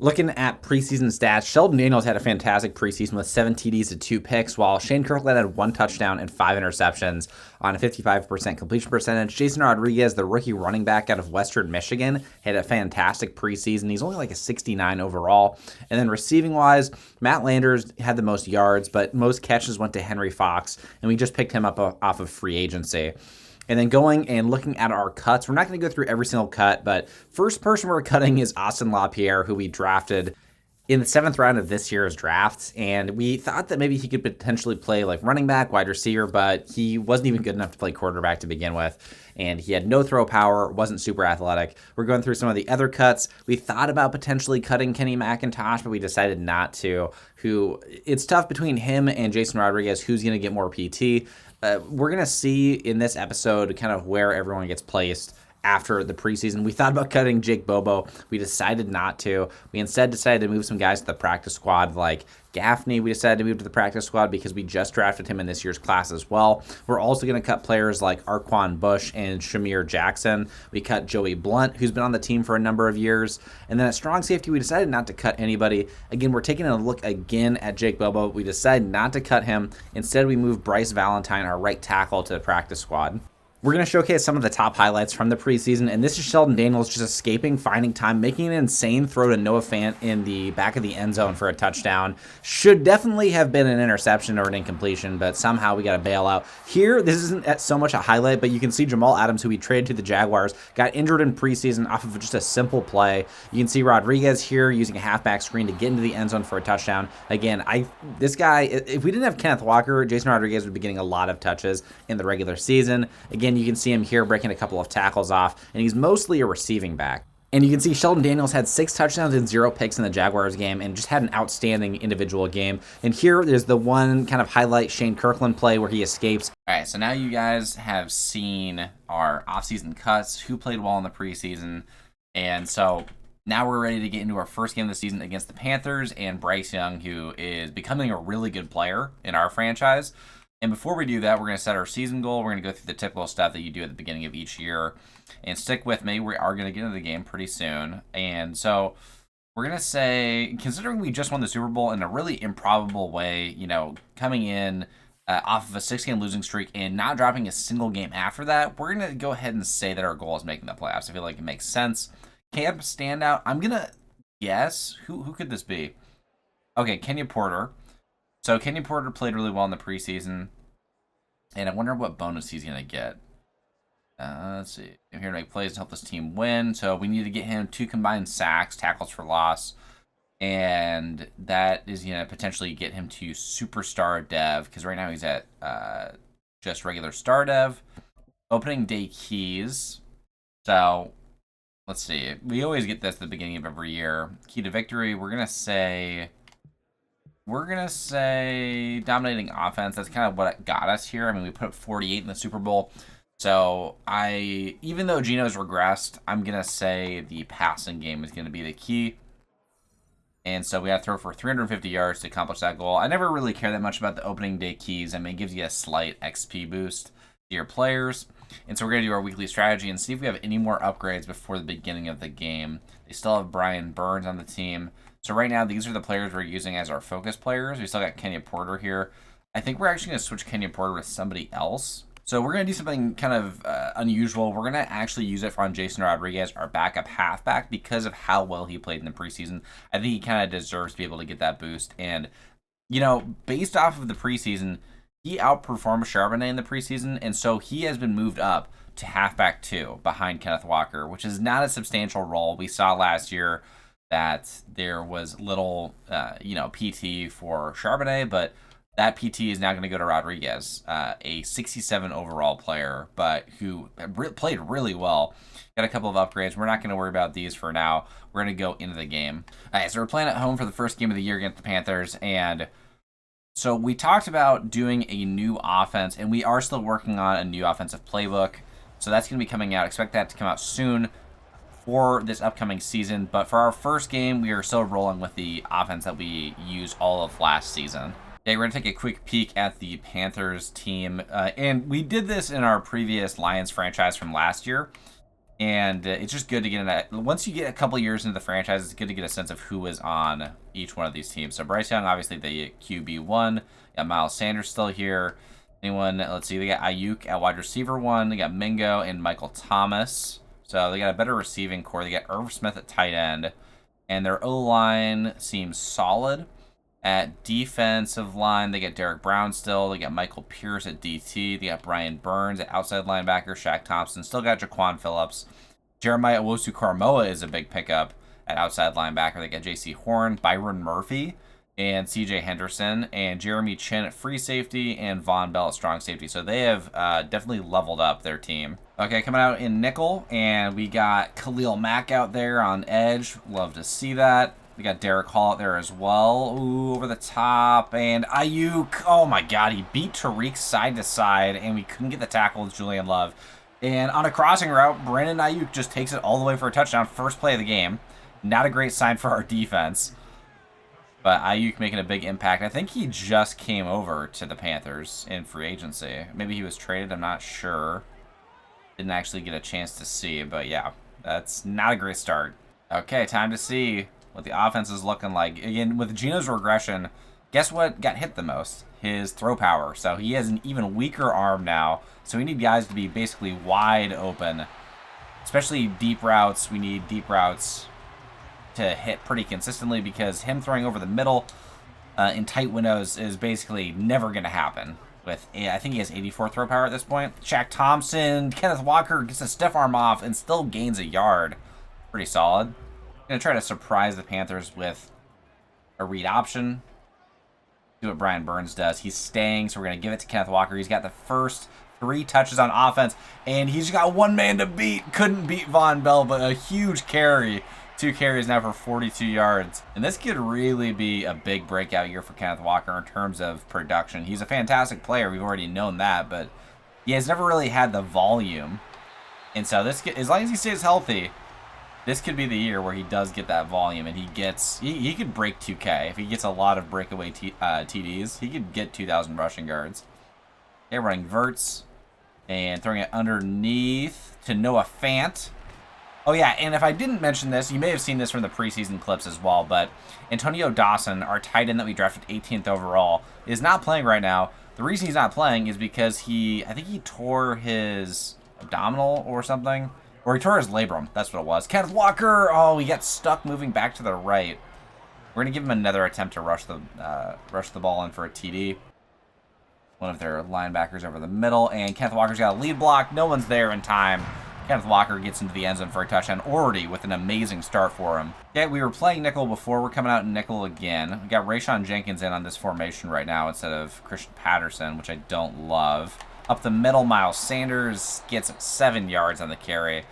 Looking at preseason stats, Sheldon Daniels had a fantastic preseason with 7 TDs and 2 picks, while Shane Kirkland had 1 touchdown and 5 interceptions on a 55% completion percentage. Jason Rodriguez, the rookie running back out of Western Michigan, had a fantastic preseason. He's only like a 69 overall. And then receiving-wise, Matt Landers had the most yards, but most catches went to Henry Fox, and we just picked him up off of free agency. And then going and looking at our cuts, we're not going to go through every single cut, but first person we're cutting is Austin LaPierre, who we drafted in the 7th round of this year's draft. And we thought that maybe he could potentially play like running back, wide receiver, but he wasn't even good enough to play quarterback to begin with. And he had no throw power, wasn't super athletic. We're going through some of the other cuts. We thought about potentially cutting Kenny McIntosh, but we decided not to. It's tough between him and Jason Rodriguez, who's going to get more PT. We're going to see in this episode kind of where everyone gets placed after the preseason. We thought about cutting Jake Bobo. We decided not to. We instead decided to move some guys to the practice squad like Gaffney. We decided to move to the practice squad because we just drafted him in this year's class as well. We're also going to cut players like Arquan Bush and Shamir Jackson. We cut Joey Blunt, who's been on the team for a number of years. And then at strong safety, we decided not to cut anybody. Again, we're taking a look again at Jake Bobo. We decided not to cut him. Instead, we moved Bryce Valentine, our right tackle, to the practice squad. We're going to showcase some of the top highlights from the preseason, and this is Sheldon Daniels just escaping, finding time, making an insane throw to Noah Fant in the back of the end zone for a touchdown. Should definitely have been an interception or an incompletion, but somehow we got to bail out. Here, this isn't so much a highlight, but you can see Jamal Adams, who we traded to the Jaguars, got injured in preseason off of just a simple play. You can see Rodriguez here using a halfback screen to get into the end zone for a touchdown. Again, this guy, if we didn't have Kenneth Walker, Jason Rodriguez would be getting a lot of touches in the regular season. Again, you can see him here breaking a couple of tackles off, and he's mostly a receiving back. And you can see Sheldon Daniels had 6 touchdowns and 0 picks in the Jaguars game and just had an outstanding individual game. And here there's the one kind of highlight Shane Kirkland play where he escapes. All right, so now you guys have seen our offseason cuts, who played well in the preseason. And so now we're ready to get into our first game of the season against the Panthers and Bryce Young, who is becoming a really good player in our franchise. And before we do that, we're going to set our season goal. We're going to go through the typical stuff that you do at the beginning of each year. And stick with me. We are going to get into the game pretty soon. And so we're going to say, considering we just won the Super Bowl in a really improbable way, coming in off of a 6-game losing streak and not dropping a single game after that, we're going to go ahead and say that our goal is making the playoffs. I feel like it makes sense. Camp standout. I'm going to guess. Who could this be? Okay, Kenya Porter. So Kenny Porter played really well in the preseason, and I wonder what bonus he's going to get. Let's see. I'm here to make plays to help this team win, so we need to get him 2 combined sacks, tackles for loss, and that is going to potentially get him to superstar dev, because right now he's at just regular star dev. Opening day keys. So let's see. We always get this at the beginning of every year. Key to victory, we're going to say dominating offense. That's kind of what got us here. I mean, we put up 48 in the Super Bowl. So even though Geno's regressed, I'm going to say the passing game is going to be the key. And so we have to throw for 350 yards to accomplish that goal. I never really care that much about the opening day keys. I mean, it gives you a slight XP boost to your players. And so we're going to do our weekly strategy and see if we have any more upgrades before the beginning of the game. They still have Brian Burns on the team. So right now, these are the players we're using as our focus players. We still got Kenya Porter here. I think we're actually going to switch Kenya Porter with somebody else. So we're going to do something kind of unusual. We're going to actually use it on Jason Rodriguez, our backup halfback, because of how well he played in the preseason. I think he kind of deserves to be able to get that boost. And, based off of the preseason, he outperformed Charbonnet in the preseason, and so he has been moved up to halfback 2 behind Kenneth Walker, which is not a substantial role. We saw last year that there was little, PT for Charbonnet, but that PT is now going to go to Rodriguez, a 67 overall player, but who played really well. Got a couple of upgrades. We're not going to worry about these for now. We're going to go into the game. All right, so we're playing at home for the first game of the year against the Panthers, and so we talked about doing a new offense, and we are still working on a new offensive playbook. So that's going to be coming out. Expect that to come out soon for this upcoming season. But for our first game, we are still rolling with the offense that we used all of last season. Okay, we're going to take a quick peek at the Panthers team. And we did this in our previous Lions franchise from last year. And it's just good to get in that. Once you get a couple years into the franchise, it's good to get a sense of who is on each one of these teams. So Bryce Young, obviously, the QB1. Got Miles Sanders still here. Anyone, let's see, they got Ayuk at wide receiver 1. They got Mingo and Michael Thomas. So they got a better receiving core. They got Irv Smith at tight end. And their O-line seems solid. At defensive line, they get Derek Brown still. They got Michael Pierce at DT. They got Brian Burns at outside linebacker. Shaq Thompson. Still got Jaquan Phillips. Jeremiah Owusu-Koramoah is a big pickup at outside linebacker. They got J.C. Horn, Byron Murphy, and C.J. Henderson. And Jeremy Chin at free safety and Von Bell at strong safety. So they have definitely leveled up their team. Okay, coming out in nickel. And we got Khalil Mack out there on edge. Love to see that. We got Derek Hall out there as well. Ooh, over the top. And Ayuk. Oh, my God. He beat Tariq side to side, and we couldn't get the tackle with Julian Love. And on a crossing route, Brandon Ayuk just takes it all the way for a touchdown. First play of the game. Not a great sign for our defense. But Ayuk making a big impact. I think he just came over to the Panthers in free agency. Maybe he was traded. I'm not sure. Didn't actually get a chance to see. But, yeah, that's not a great start. Okay, time to see what the offense is looking like. Again, with Geno's regression, guess what got hit the most? His throw power. So he has an even weaker arm now. So we need guys to be basically wide open. Especially deep routes. We need deep routes to hit pretty consistently because him throwing over the middle in tight windows is basically never going to happen. With, I think he has 84 throw power at this point. Shaq Thompson, Kenneth Walker gets a stiff arm off and still gains a yard. Pretty solid. Going to try to surprise the Panthers with a read option. Do what Brian Burns does. He's staying, so we're going to give it to Kenneth Walker. He's got the first 3 touches on offense, and he's got one man to beat. Couldn't beat Von Bell, but a huge carry. 2 carries now for 42 yards. And this could really be a big breakout year for Kenneth Walker in terms of production. He's a fantastic player. We've already known that, but he has never really had the volume. And so this, as long as he stays healthy, this could be the year where he does get that volume, and he could break 2K. If he gets a lot of breakaway TDs, he could get 2,000 rushing yards. Okay, running verts and throwing it underneath to Noah Fant. Oh, yeah, and if I didn't mention this, you may have seen this from the preseason clips as well, but Antonio Dawson, our tight end that we drafted 18th overall, is not playing right now. The reason he's not playing is because I think he tore his abdominal or something. Or he tore his labrum. That's what it was. Kenneth Walker. Oh, he got stuck moving back to the right. We're going to give him another attempt to rush the ball in for a TD. One of their linebackers over the middle. And Kenneth Walker's got a lead block. No one's there in time. Kenneth Walker gets into the end zone for a touchdown already with an amazing start for him. Okay, we were playing nickel before. We're coming out in nickel again. We got Rayshon Jenkins in on this formation right now instead of Christian Patterson, which I don't love. Up the middle, Miles Sanders gets 7 yards on the carry.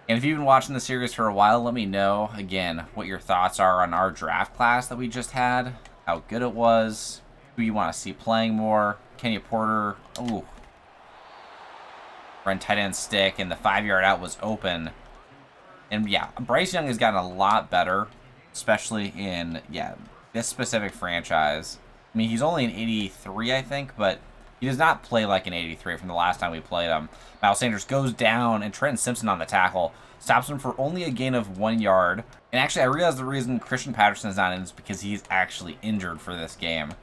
And if you've been watching the series for a while, let me know, again, what your thoughts are on our draft class that we just had, how good it was, who you want to see playing more. Kenny Porter, ooh. Run tight end stick, and the 5-yard out was open. And, yeah, Bryce Young has gotten a lot better, especially in, this specific franchise. I mean, he's only an 83, I think, but he does not play like an 83 from the last time we played him. Miles Sanders goes down, and Trenton Simpson on the tackle stops him for only a gain of 1 yard. And actually, I realized the reason Christian Patterson is not in is because he's actually injured for this game.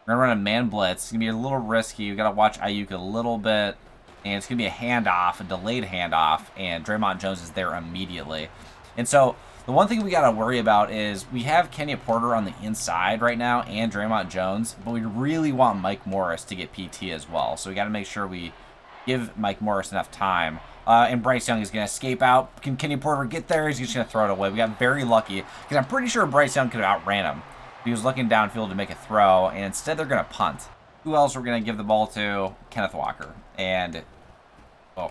We're going to run a man blitz. It's going to be a little risky. We've got to watch Ayuk a little bit. And it's going to be a handoff, a delayed handoff, and Draymond Jones is there immediately. And so the one thing we got to worry about is we have Kenya Porter on the inside right now and Draymond Jones, but we really want Mike Morris to get PT as well. So we got to make sure we give Mike Morris enough time. And Bryce Young is going to escape out. Can Kenya Porter get there? He's just going to throw it away. We got very lucky because I'm pretty sure Bryce Young could have outran him. He was looking downfield to make a throw, and instead they're going to punt. Who else we're going to give the ball to? Kenneth Walker. And,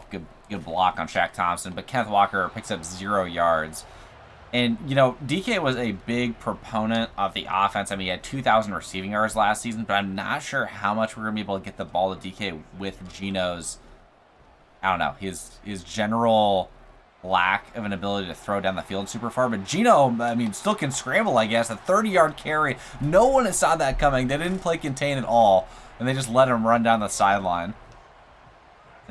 good block on Shaq Thompson. But Kenneth Walker picks up 0 yards. And, DK was a big proponent of the offense. I mean, he had 2,000 receiving yards last season, but I'm not sure how much we're going to be able to get the ball to DK with Geno's, his general lack of an ability to throw down the field super far. But Geno, still can scramble, I guess. A 30-yard carry. No one saw that coming. They didn't play contain at all, and they just let him run down the sideline.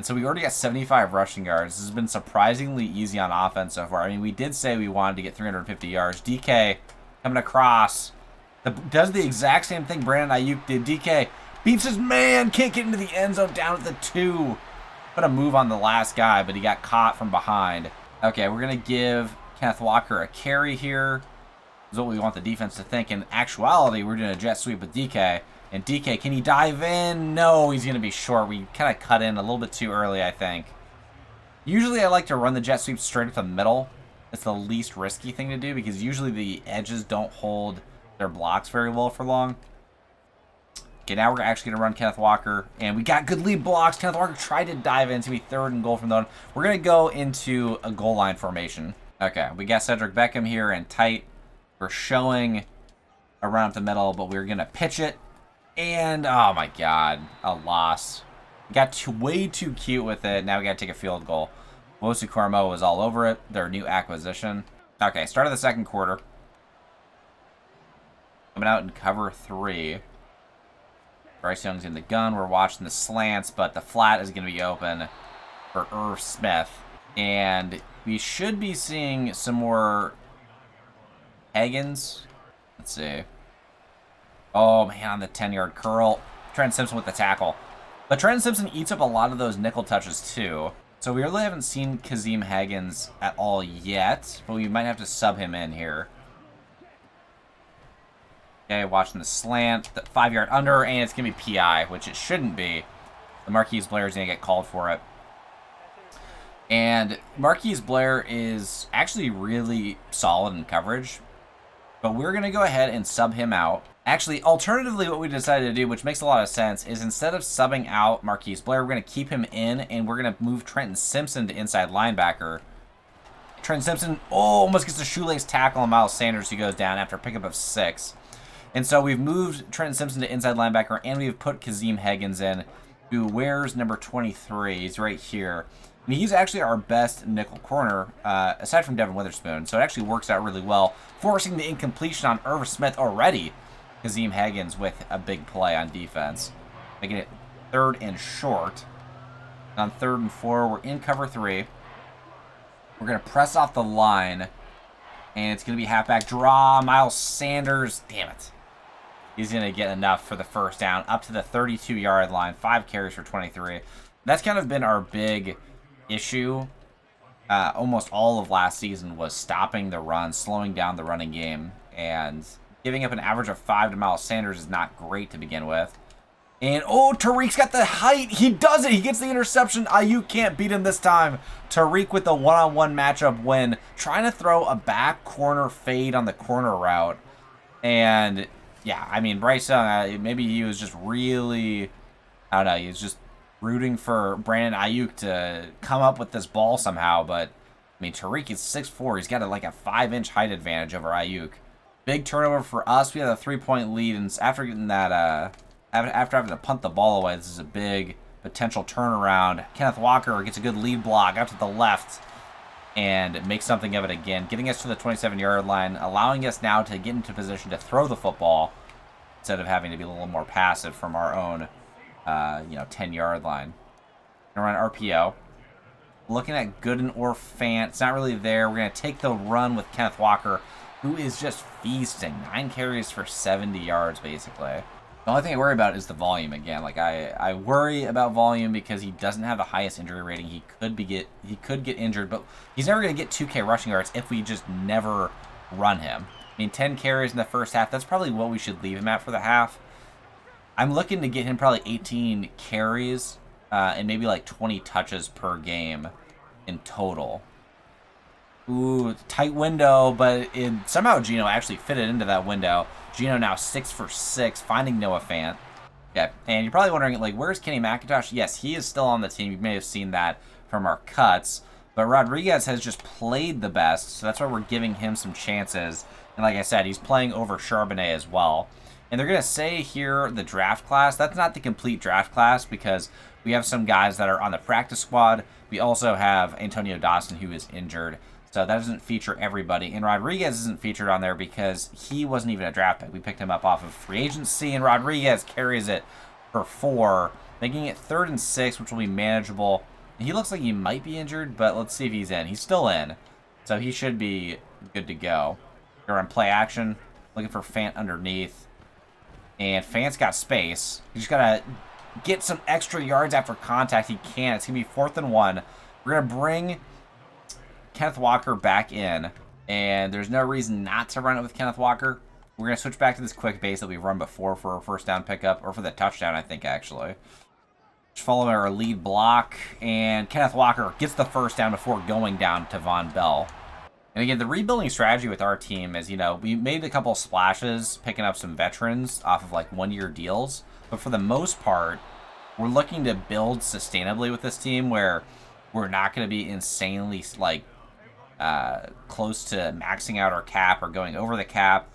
And so we already got 75 rushing yards. This has been surprisingly easy on offense so far. I mean, we did say we wanted to get 350 yards. DK coming across. Does the exact same thing Brandon Ayuk did. DK beats his man. Can't get into the end zone, down at the 2. Put a move on the last guy, but he got caught from behind. Okay, we're going to give Kenneth Walker a carry here. Is what we want the defense to think. In actuality, we're doing a jet sweep with DK. And DK, can he dive in? No, he's going to be short. We kind of cut in a little bit too early, I think. Usually I like to run the jet sweep straight up the middle. It's the least risky thing to do because usually the edges don't hold their blocks very well for long. Okay, now we're actually going to run Kenneth Walker. And we got good lead blocks. Kenneth Walker tried to dive in. It's going to be 3rd and goal from the one. We're going to go into a goal line formation. Okay, we got Cedric Beckham here and tight. We're showing a run up the middle, but we're going to pitch it. And, oh my god, a loss. We got way too cute with it. Now we got to take a field goal. Wosu Cormo was all over it. Their new acquisition. Okay, start of the second quarter. Coming out in cover 3. Bryce Young's in the gun. We're watching the slants, but the flat is going to be open for Irv Smith. And we should be seeing some more Higgins. Let's see. Oh, man, on the 10-yard curl. Trent Simpson with the tackle. But Trent Simpson eats up a lot of those nickel touches, too. So we really haven't seen Kazim Higgins at all yet, but we might have to sub him in here. Okay, watching the slant, the 5-yard under, and it's going to be PI, which it shouldn't be. The Marquise Blair is going to get called for it. And Marquise Blair is actually really solid in coverage, but we're going to go ahead and sub him out. Actually, alternatively, what we decided to do, which makes a lot of sense, is instead of subbing out Marquise Blair, we're going to keep him in, and we're going to move Trenton Simpson to inside linebacker. Trenton Simpson almost gets a shoelace tackle on Miles Sanders, who goes down after a pickup of 6. And so we've moved Trenton Simpson to inside linebacker, and we've put Kazim Higgins in, who wears number 23. He's right here. And he's actually our best nickel corner, aside from Devin Witherspoon. So it actually works out really well, forcing the incompletion on Irv Smith already. Kazim Higgins with a big play on defense. Making it 3rd and short. On 3rd and 4, we're in cover 3. We're going to press off the line. And it's going to be halfback draw. Miles Sanders. Damn it. He's going to get enough for the first down. Up to the 32-yard line. 5 carries for 23. That's kind of been our big issue. Almost all of last season was stopping the run, slowing down the running game. And giving up an average of 5 to Miles Sanders is not great to begin with. And, oh, Tariq's got the height. He does it. He gets the interception. Ayuk can't beat him this time. Tariq with the one-on-one matchup win. Trying to throw a back corner fade on the corner route. And, yeah, I mean, Bryce Young, maybe he was just really, I don't know, he was just rooting for Brandon Ayuk to come up with this ball somehow. But, I mean, Tariq is 6'4". He's got like a 5-inch height advantage over Ayuk. Big turnover for us. We had a 3-point lead, and after getting that, after having to punt the ball away, this is a big potential turnaround. Kenneth Walker gets a good lead block out to the left and makes something of it again, getting us to the 27-yard line, allowing us now to get into position to throw the football instead of having to be a little more passive from our own, 10-yard line. Gonna run RPO. Looking at Gooden or Fant. It's not really there. We're going to take the run with Kenneth Walker, who is just feasting. 9 carries for 70 yards, basically. The only thing I worry about is the volume again. Like I worry about volume because he doesn't have the highest injury rating. He could get injured, but he's never going to get 2K rushing yards if we just never run him. I mean, 10 carries in the first half. That's probably what we should leave him at for the half. I'm looking to get him probably 18 carries and maybe like 20 touches per game in total. Ooh, tight window, but somehow Geno actually fitted into that window. Geno now 6 for 6, finding Noah Fant. Okay, and you're probably wondering, like, where's Kenny McIntosh? Yes, he is still on the team. You may have seen that from our cuts. But Rodriguez has just played the best, so that's why we're giving him some chances. And like I said, he's playing over Charbonnet as well. And they're going to say here the draft class. That's not the complete draft class because we have some guys that are on the practice squad. We also have Antonio Dawson, who is injured. So that doesn't feature everybody. And Rodriguez isn't featured on there because he wasn't even a draft pick. We picked him up off of free agency, and Rodriguez carries it for 4, making it 3rd and 6, which will be manageable. He looks like he might be injured, but let's see if he's in. He's still in, so he should be good to go. We're on play action, looking for Fant underneath. And Fant's got space. He's just got to get some extra yards after contact. He can. It's going to be 4th and 1. We're going to bring Kenneth Walker back in, and there's no reason not to run it with Kenneth Walker. We're going to switch back to this quick base that we've run before for our first down pickup, or for the touchdown, I think, actually. Just follow our lead block, and Kenneth Walker gets the first down before going down to Von Bell. And again, the rebuilding strategy with our team is, we made a couple splashes picking up some veterans off of like 1-year deals. But for the most part, we're looking to build sustainably with this team where we're not going to be insanely close to maxing out our cap or going over the cap.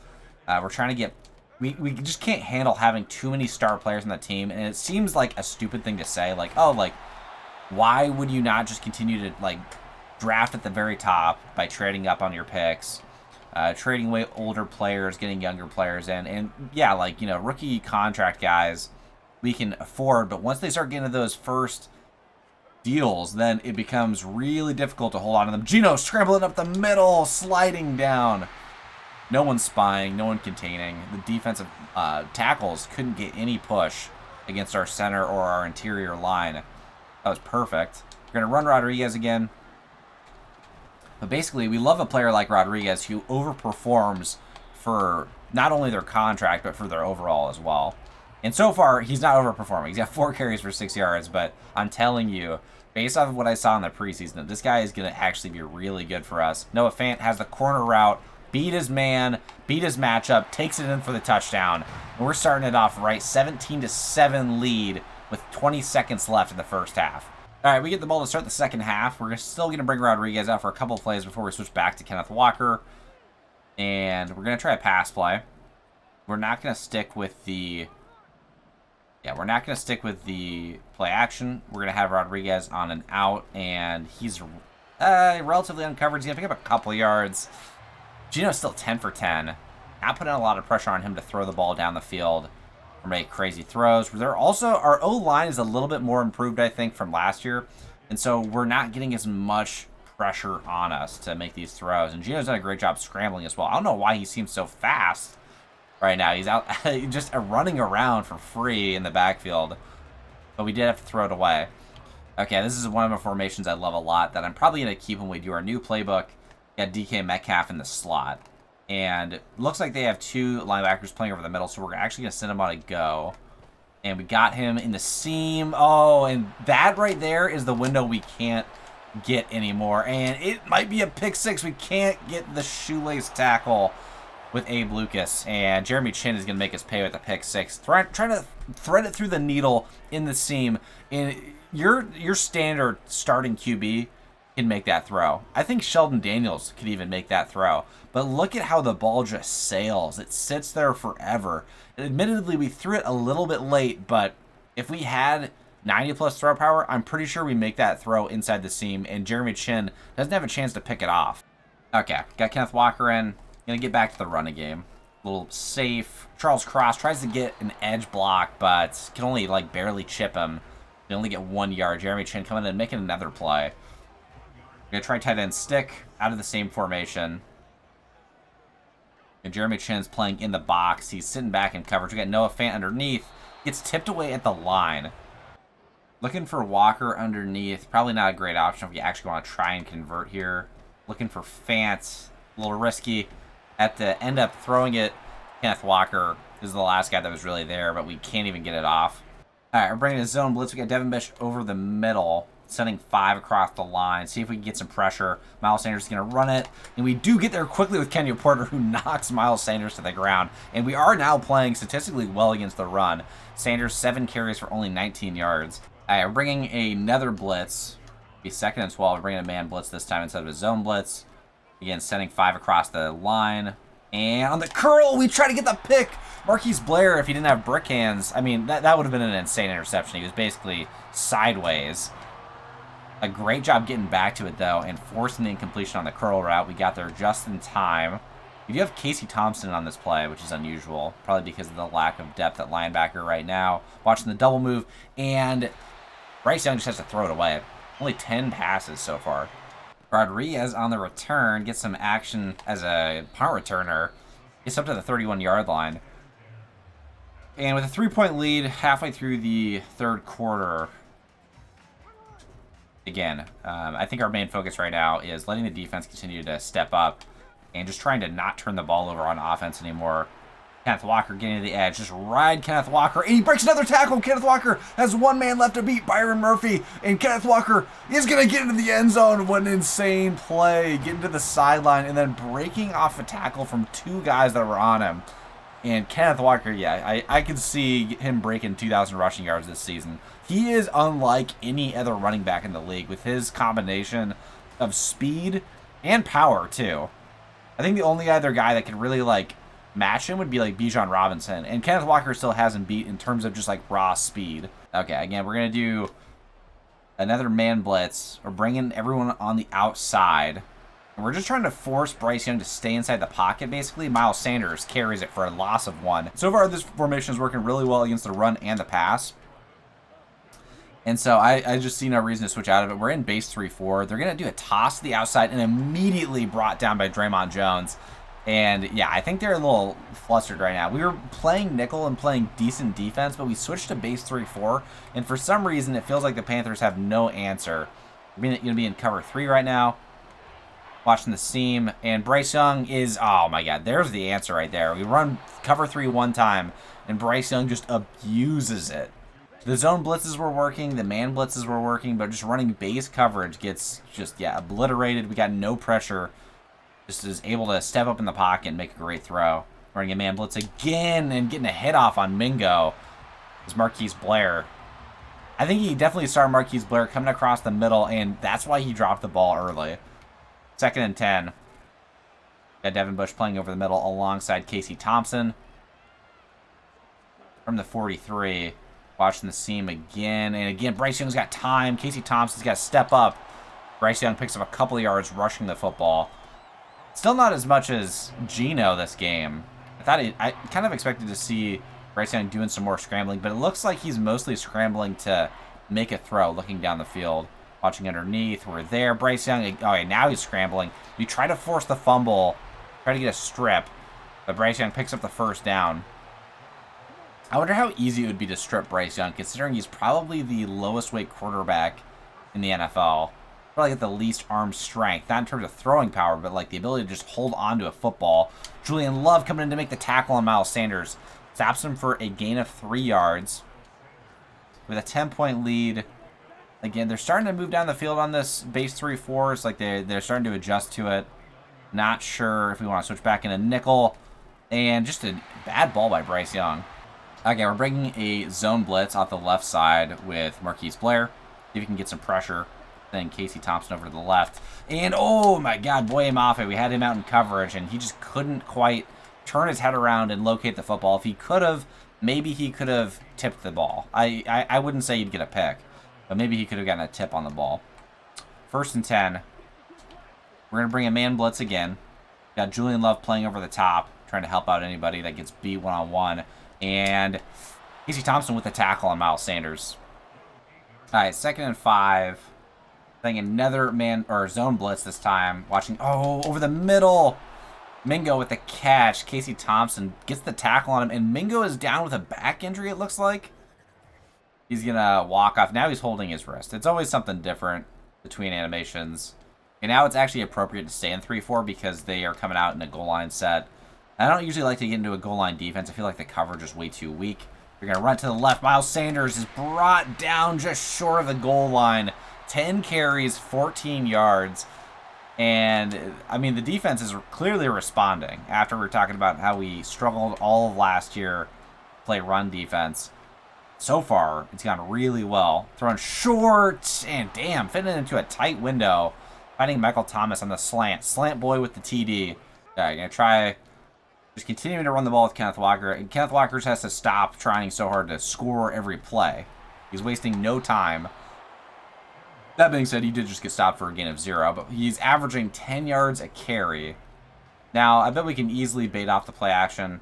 We're trying to get... We just can't handle having too many star players on the team. And it seems like a stupid thing to say. Like, why would you not just continue to, draft at the very top by trading up on your picks, trading away older players, getting younger players in, and rookie contract guys we can afford, but once they start getting to those first deals, then it becomes really difficult to hold on to them. Geno scrambling up the middle, sliding down. No one spying, no one containing. The defensive tackles couldn't get any push against our center or our interior line. That was perfect. We're going to run Rodriguez again. But basically, we love a player like Rodriguez who overperforms for not only their contract, but for their overall as well. And so far, he's not overperforming. He's got 4 carries for 6 yards, but I'm telling you, based off of what I saw in the preseason, this guy is going to actually be really good for us. Noah Fant has the corner route, beat his man, beat his matchup, takes it in for the touchdown. And we're starting it off right, 17-7 lead with 20 seconds left in the first half. All right, we get the ball to start the second half. We're still going to bring Rodriguez out for a couple of plays before we switch back to Kenneth Walker. And we're going to try a pass play. We're not going to stick with the... we're not going to stick with the play action. We're going to have Rodriguez on an out, and he's relatively uncovered. He's going to pick up a couple yards. Geno's still 10 for 10. Not putting a lot of pressure on him to throw the ball down the field or make crazy throws. They're also, our O-line is a little bit more improved, I think, from last year. And so we're not getting as much pressure on us to make these throws. And Geno's done a great job scrambling as well. I don't know why he seems so fast right now. He's out just running around for free in the backfield. But we did have to throw it away. Okay, this is one of the formations I love a lot that I'm probably going to keep when we do our new playbook. Got DK Metcalf in the slot. And it looks like they have 2 linebackers playing over the middle, so we're actually going to send him on a go. And we got him in the seam. Oh, and that right there is the window we can't get anymore. And it might be a pick 6. We can't get the shoelace tackle with Abe Lucas. And Jeremy Chin is going to make us pay with a pick 6. Trying to thread it through the needle in the seam. And your standard starting QB can make that throw. I think Sheldon Daniels could even make that throw. But look at how the ball just sails. It sits there forever. And admittedly, we threw it a little bit late, but if we had 90-plus throw power, I'm pretty sure we make that throw inside the seam, and Jeremy Chin doesn't have a chance to pick it off. Okay, got Kenneth Walker in. Gonna get back to the running game. A little safe. Charles Cross tries to get an edge block, but can only barely chip him. They only get 1 yard. Jeremy Chin coming in and making another play. We're going to try tight end stick out of the same formation. And Jeremy Chin's playing in the box. He's sitting back in coverage. We got Noah Fant underneath. Gets tipped away at the line. Looking for Walker underneath. Probably not a great option if you actually want to try and convert here. Looking for Fant. A little risky. At the end up throwing it. Kenneth Walker is the last guy that was really there, but we can't even get it off. All right, we're bringing a zone blitz. We got Devin Bish over the middle, sending 5 across the line. See if we can get some pressure. Miles Sanders is going to run it. And we do get there quickly with Kenya Porter, who knocks Miles Sanders to the ground. And we are now playing statistically well against the run. Sanders, 7 carries for only 19 yards. All right, we're bringing another blitz. It'll be 2nd and 12. We're bringing a man blitz this time instead of a zone blitz. Again, sending 5 across the line. And on the curl, we try to get the pick. Marquise Blair, if he didn't have brick hands, I mean, that would have been an insane interception. He was basically sideways. A great job getting back to it, though, and forcing the incompletion on the curl route. We got there just in time. We do have Casey Thompson on this play, which is unusual, probably because of the lack of depth at linebacker right now. Watching the double move, and Bryce Young just has to throw it away. Only 10 passes so far. Rodriguez on the return gets some action as a punt returner. Gets up to the 31-yard line. And with a 3-point lead halfway through the third quarter, again, I think our main focus right now is letting the defense continue to step up and just trying to not turn the ball over on offense anymore. Kenneth Walker getting to the edge. Just ride Kenneth Walker. And he breaks another tackle. Kenneth Walker has one man left to beat, Byron Murphy. And Kenneth Walker is going to get into the end zone. What an insane play. Getting to the sideline and then breaking off a tackle from two guys that were on him. And Kenneth Walker, yeah, I can see him breaking 2,000 rushing yards this season. He is unlike any other running back in the league with his combination of speed and power, too. I think the only other guy that could really, match him would be Bijan Robinson, and Kenneth Walker still has him beat in terms of just raw speed. Okay, again, we're gonna do another man blitz. We're bringing everyone on the outside, and we're just trying to force Bryce Young to stay inside the pocket. Basically, Miles Sanders carries it for a loss of 1. So far, this formation is working really well against the run and the pass. And so I just see no reason to switch out of it. We're in base 3-4. They're gonna do a toss to the outside and immediately brought down by Draymond Jones. And, yeah, I think they're a little flustered right now. We were playing nickel and playing decent defense, but we switched to base 3-4. And for some reason, it feels like the Panthers have no answer. We're going to be in cover 3 right now. Watching the seam. And Bryce Young is, oh, my God, there's the answer right there. We run cover 3 one time, and Bryce Young just abuses it. The zone blitzes were working. The man blitzes were working. But just running base coverage gets just, obliterated. We got no pressure. Just is able to step up in the pocket and make a great throw. Running a man blitz again and getting a hit off on Mingo. Is Marquise Blair. I think he definitely started Marquise Blair coming across the middle, and that's why he dropped the ball early. 2nd and 10. Got Devin Bush playing over the middle alongside Casey Thompson. From the 43. Watching the seam again. And again, Bryce Young's got time. Casey Thompson's got to step up. Bryce Young picks up a couple of yards rushing the football. Still not as much as Geno this game. I kind of expected to see Bryce Young doing some more scrambling, but it looks like he's mostly scrambling to make a throw, looking down the field, watching underneath. We're there. Bryce Young, oh yeah, now he's scrambling. We try to force the fumble, try to get a strip, but Bryce Young picks up the first down. I wonder how easy it would be to strip Bryce Young, considering he's probably the lowest weight quarterback in the NFL. Probably at the least arm strength, not in terms of throwing power, but the ability to just hold on to a football. Julian Love coming in to make the tackle on Miles Sanders. Stops him for a gain of 3 yards. With a 10-point lead. Again, they're starting to move down the field on this base 3-4. It's like they're starting to adjust to it. Not sure if we want to switch back into nickel. And just a bad ball by Bryce Young. Okay, we're bringing a zone blitz off the left side with Marquise Blair. See if we can get some pressure. Then Casey Thompson over to the left. And, oh, my God, Boye Mafe. We had him out in coverage, and he just couldn't quite turn his head around and locate the football. If he could have, maybe he could have tipped the ball. I wouldn't say he'd get a pick, but maybe he could have gotten a tip on the ball. 1st and 10. We're going to bring a man blitz again. Got Julian Love playing over the top, trying to help out anybody that gets beat one-on-one. And Casey Thompson with the tackle on Miles Sanders. All right, 2nd and 5. Playing another man or zone blitz this time. Watching, over the middle. Mingo with the catch. Casey Thompson gets the tackle on him, and Mingo is down with a back injury, it looks like. He's going to walk off. Now he's holding his wrist. It's always something different between animations. And now it's actually appropriate to stay in 3-4 because they are coming out in a goal line set. I don't usually like to get into a goal line defense. I feel like the coverage is way too weak. We're going to run to the left. Miles Sanders is brought down just short of the goal line. 10 carries, 14 yards. And, I mean, the defense is clearly responding after we're talking about how we struggled all of last year to play run defense. So far, it's gone really well. Throwing short, and damn, fitting it into a tight window. Finding Michael Thomas on the slant. Slant boy with the TD. Yeah, going to try just continuing to run the ball with Kenneth Walker. And Kenneth Walker just has to stop trying so hard to score every play. He's wasting no time. That being said, he did just get stopped for a gain of 0, but he's averaging 10 yards a carry. Now, I bet we can easily bait off the play action.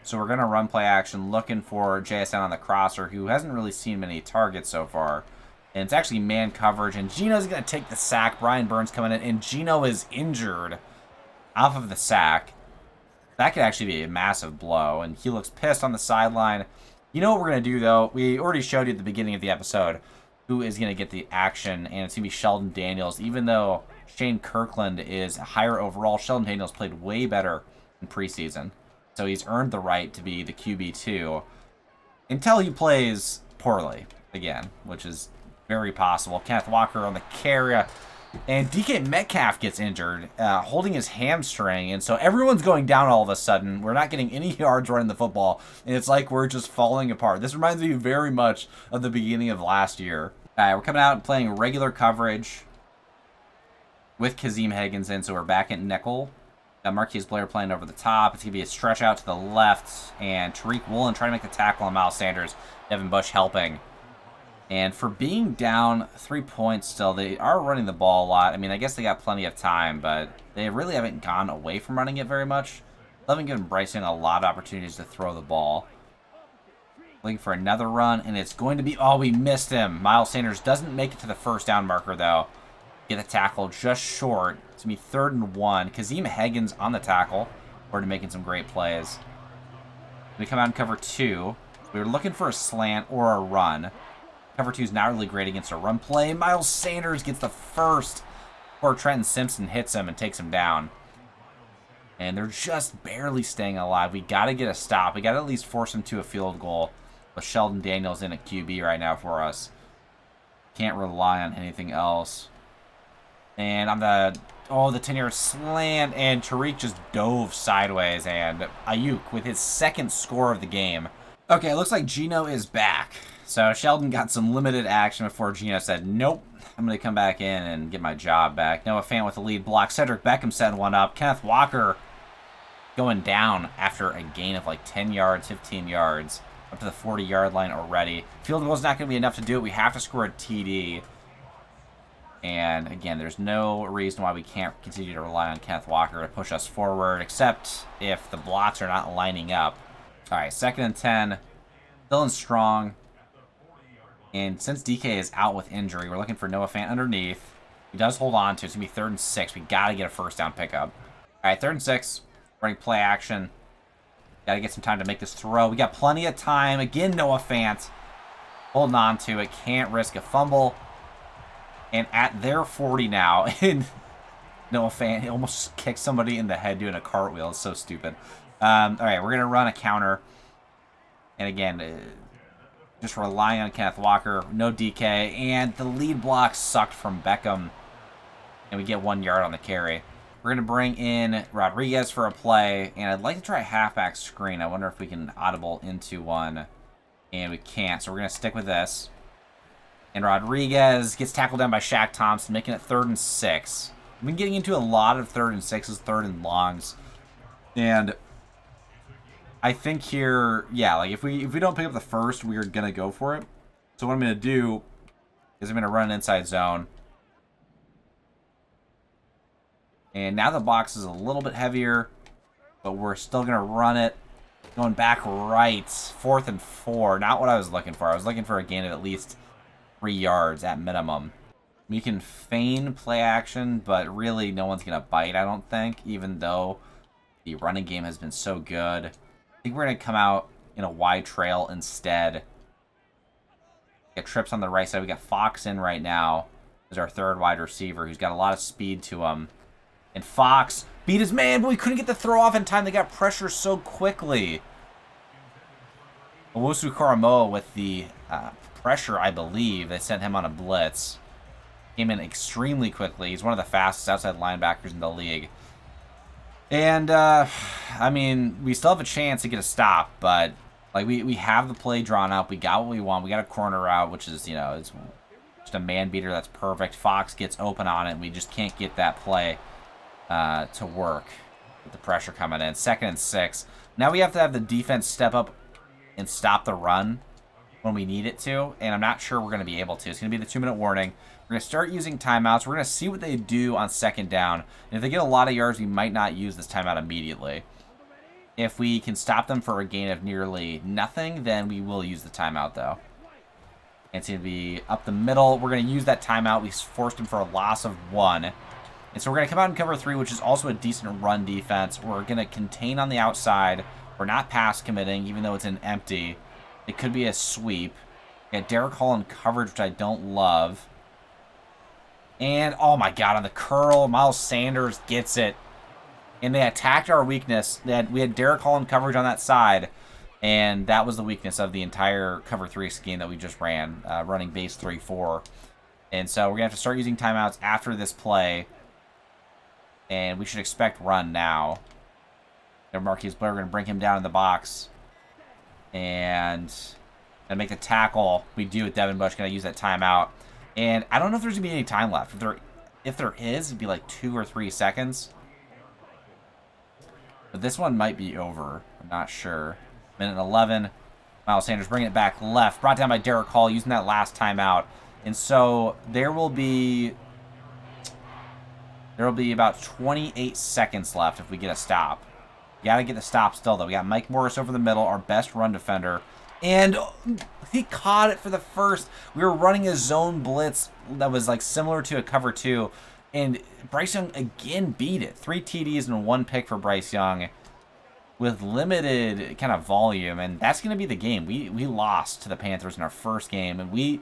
So we're going to run play action, looking for JSN on the crosser, who hasn't really seen many targets so far. And it's actually man coverage. And Geno's going to take the sack. Brian Burns coming in. And Geno is injured off of the sack. That could actually be a massive blow. And he looks pissed on the sideline. You know what we're going to do, though? We already showed you at the beginning of the episode who is going to get the action. And it's going to be Sheldon Daniels. Even though Shane Kirkland is higher overall, Sheldon Daniels played way better in preseason. So he's earned the right to be the QB2 until he plays poorly again, which is very possible. Kenneth Walker on the carry. And DK Metcalf gets injured, holding his hamstring. And so everyone's going down all of a sudden. We're not getting any yards running the football. And it's like we're just falling apart. This reminds me very much of the beginning of last year. All right, we're coming out and playing regular coverage with Kazim Higgins in. So we're back at nickel. Got Marquise Blair playing over the top. It's going to be a stretch out to the left. And Tariq Woolen trying to make the tackle on Miles Sanders. Devin Bush helping. And for being down 3 points still, they are running the ball a lot. I mean, I guess they got plenty of time, but they really haven't gone away from running it very much. They haven't given Bryson a lot of opportunities to throw the ball. Looking for another run, and it's going to be... Oh, we missed him. Miles Sanders doesn't make it to the first down marker, though. Get the tackle just short. It's going to be 3rd and 1. Kazim Higgins on the tackle. We're making some great plays. We come out and cover 2. We were looking for a slant or a run. Cover 2 is not really great against a run play. Miles Sanders gets the first before Trenton Simpson hits him and takes him down. And they're just barely staying alive. We got to get a stop. We got to at least force them to a field goal with Sheldon Daniels in at QB right now for us. Can't rely on anything else. And on the 10-yard slant, and Tariq just dove sideways, and Ayuk with his 2nd score of the game. Okay, it looks like Geno is back. So Sheldon got some limited action before Geno said, nope, I'm going to come back in and get my job back. Noah Fant with the lead block. Cedric Beckham setting one up. Kenneth Walker going down after a gain of like 10 yards, 15 yards, up to the 40-yard line already. Field goal is not going to be enough to do it. We have to score a TD. And again, there's no reason why we can't continue to rely on Kenneth Walker to push us forward, except if the blocks are not lining up. All right, 2nd and 10. Still in strong. And since DK is out with injury, we're looking for Noah Fant underneath. He does hold on to it. It's going to be 3rd and 6. We got to get a first down pickup. All right, 3rd and 6. Running play action. Got to get some time to make this throw. We got plenty of time. Again, Noah Fant holding on to it. Can't risk a fumble. And at their 40 now, and Noah Fant, he almost kicked somebody in the head doing a cartwheel. It's so stupid. All right, we're going to run a counter. And again, just relying on Kenneth Walker. No DK. And the lead block sucked from Beckham. And we get 1 yard on the carry. We're going to bring in Rodriguez for a play. And I'd like to try a halfback screen. I wonder if we can audible into one. And we can't. So we're going to stick with this. And Rodriguez gets tackled down by Shaq Thompson, making it 3rd and 6. We've been getting into a lot of 3rd and 6s, 3rd and longs. And I think here, yeah, like if we don't pick up the first, we're going to go for it. So what I'm going to do is I'm going to run an inside zone. And now the box is a little bit heavier, but we're still going to run it. Going back right, 4th and 4. Not what I was looking for. I was looking for a gain of at least 3 yards at minimum. We can feign play action, but really no one's going to bite, I don't think, even though the running game has been so good. I think we're going to come out in a wide trail instead. Get trips on the right side. We got Fox in right now as our 3rd wide receiver, who's got a lot of speed to him. And Fox beat his man, but we couldn't get the throw off in time. They got pressure so quickly. Owusu Karamoa with the pressure, I believe. They sent him on a blitz. Came in extremely quickly. He's one of the fastest outside linebackers in the league. And, I mean, we still have a chance to get a stop, but like we have the play drawn up. We got what we want. We got a corner out, which is, you know, it's just a man beater that's perfect. Fox gets open on it, and we just can't get that play to work with the pressure coming in. 2nd and 6. Now we have to have the defense step up and stop the run when we need it to, and I'm not sure we're going to be able to. It's going to be the 2-minute warning. We're going to start using timeouts. We're going to see what they do on 2nd down. And if they get a lot of yards, we might not use this timeout immediately. If we can stop them for a gain of nearly nothing, then we will use the timeout, though. And it's going to be up the middle. We're going to use that timeout. We forced him for a loss of 1. And so we're going to come out and cover 3, which is also a decent run defense. We're going to contain on the outside. We're not pass committing, even though it's an empty. It could be a sweep. We got Derek Hall in coverage, which I don't love. And, oh my god, on the curl, Miles Sanders gets it. And they attacked our weakness. We had Derek Hall in coverage on that side. And that was the weakness of the entire cover 3 scheme that we just ran, running base 3-4. And so we're going to have to start using timeouts after this play. And we should expect run now. There, Marquise Blair, we're going to bring him down in the box. And make the tackle. We do with Devin Bush. Going to use that timeout. And I don't know if there's going to be any time left. If there is, it'd be like 2 or 3 seconds. But this one might be over. I'm not sure. Minute 11. Miles Sanders bringing it back left. Brought down by Derek Hall using that last timeout. And so there will be about 28 seconds left if we get a stop. You got to get the stop still, though. We got Mike Morris over the middle, our best run defender. And he caught it for the first. We were running a zone blitz that was like similar to a cover 2. And Bryce Young again beat it. 3 TDs and 1 pick for Bryce Young with limited kind of volume. And that's going to be the game. We lost to the Panthers in our first game. And we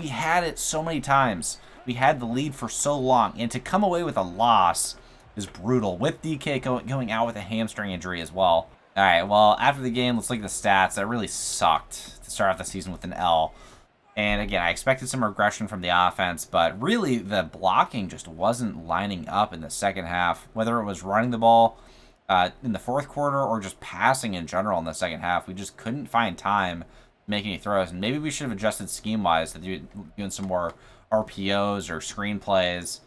had it so many times. We had the lead for so long. And to come away with a loss is brutal. With DK going out with a hamstring injury as well. All right, well, after the game, let's look at the stats. That really sucked to start off the season with an L. And again, I expected some regression from the offense, but really the blocking just wasn't lining up in the second half, whether it was running the ball in the fourth quarter or just passing in general in the second half. We just couldn't find time making any throws. And maybe we should have adjusted scheme-wise to doing some more RPOs or screenplays.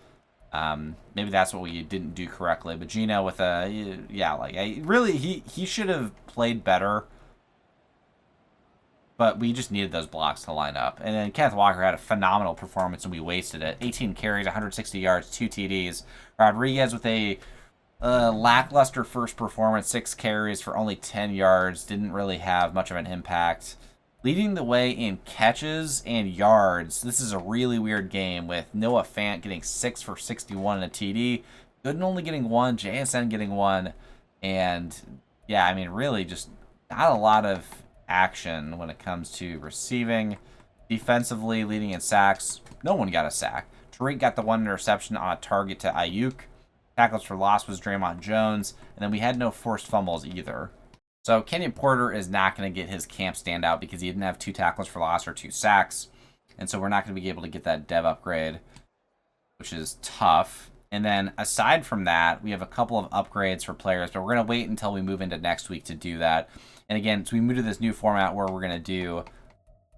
Maybe that's what we didn't do correctly. But Gino with he should have played better. But we just needed those blocks to line up. And then Kenneth Walker had a phenomenal performance, and we wasted it. 18 carries, 160 yards, 2 TDs. Rodriguez with a lackluster first performance, 6 carries for only 10 yards. Didn't really have much of an impact. Leading the way in catches and yards. This is a really weird game with Noah Fant getting 6 for 61 and a TD. Gooden only getting 1, JSN getting 1. And, yeah, I mean, really just not a lot of action when it comes to receiving. Defensively, leading in sacks, no one got a sack. Tariq got the 1 interception on a target to Ayuk. Tackles for loss was Draymond Jones. And then we had no forced fumbles either. So Kenyon Porter is not going to get his camp standout because he didn't have 2 tackles for loss or 2 sacks. And so we're not going to be able to get that dev upgrade, which is tough. And then aside from that, we have a couple of upgrades for players, but we're going to wait until we move into next week to do that. And again, so we move to this new format where we're going to do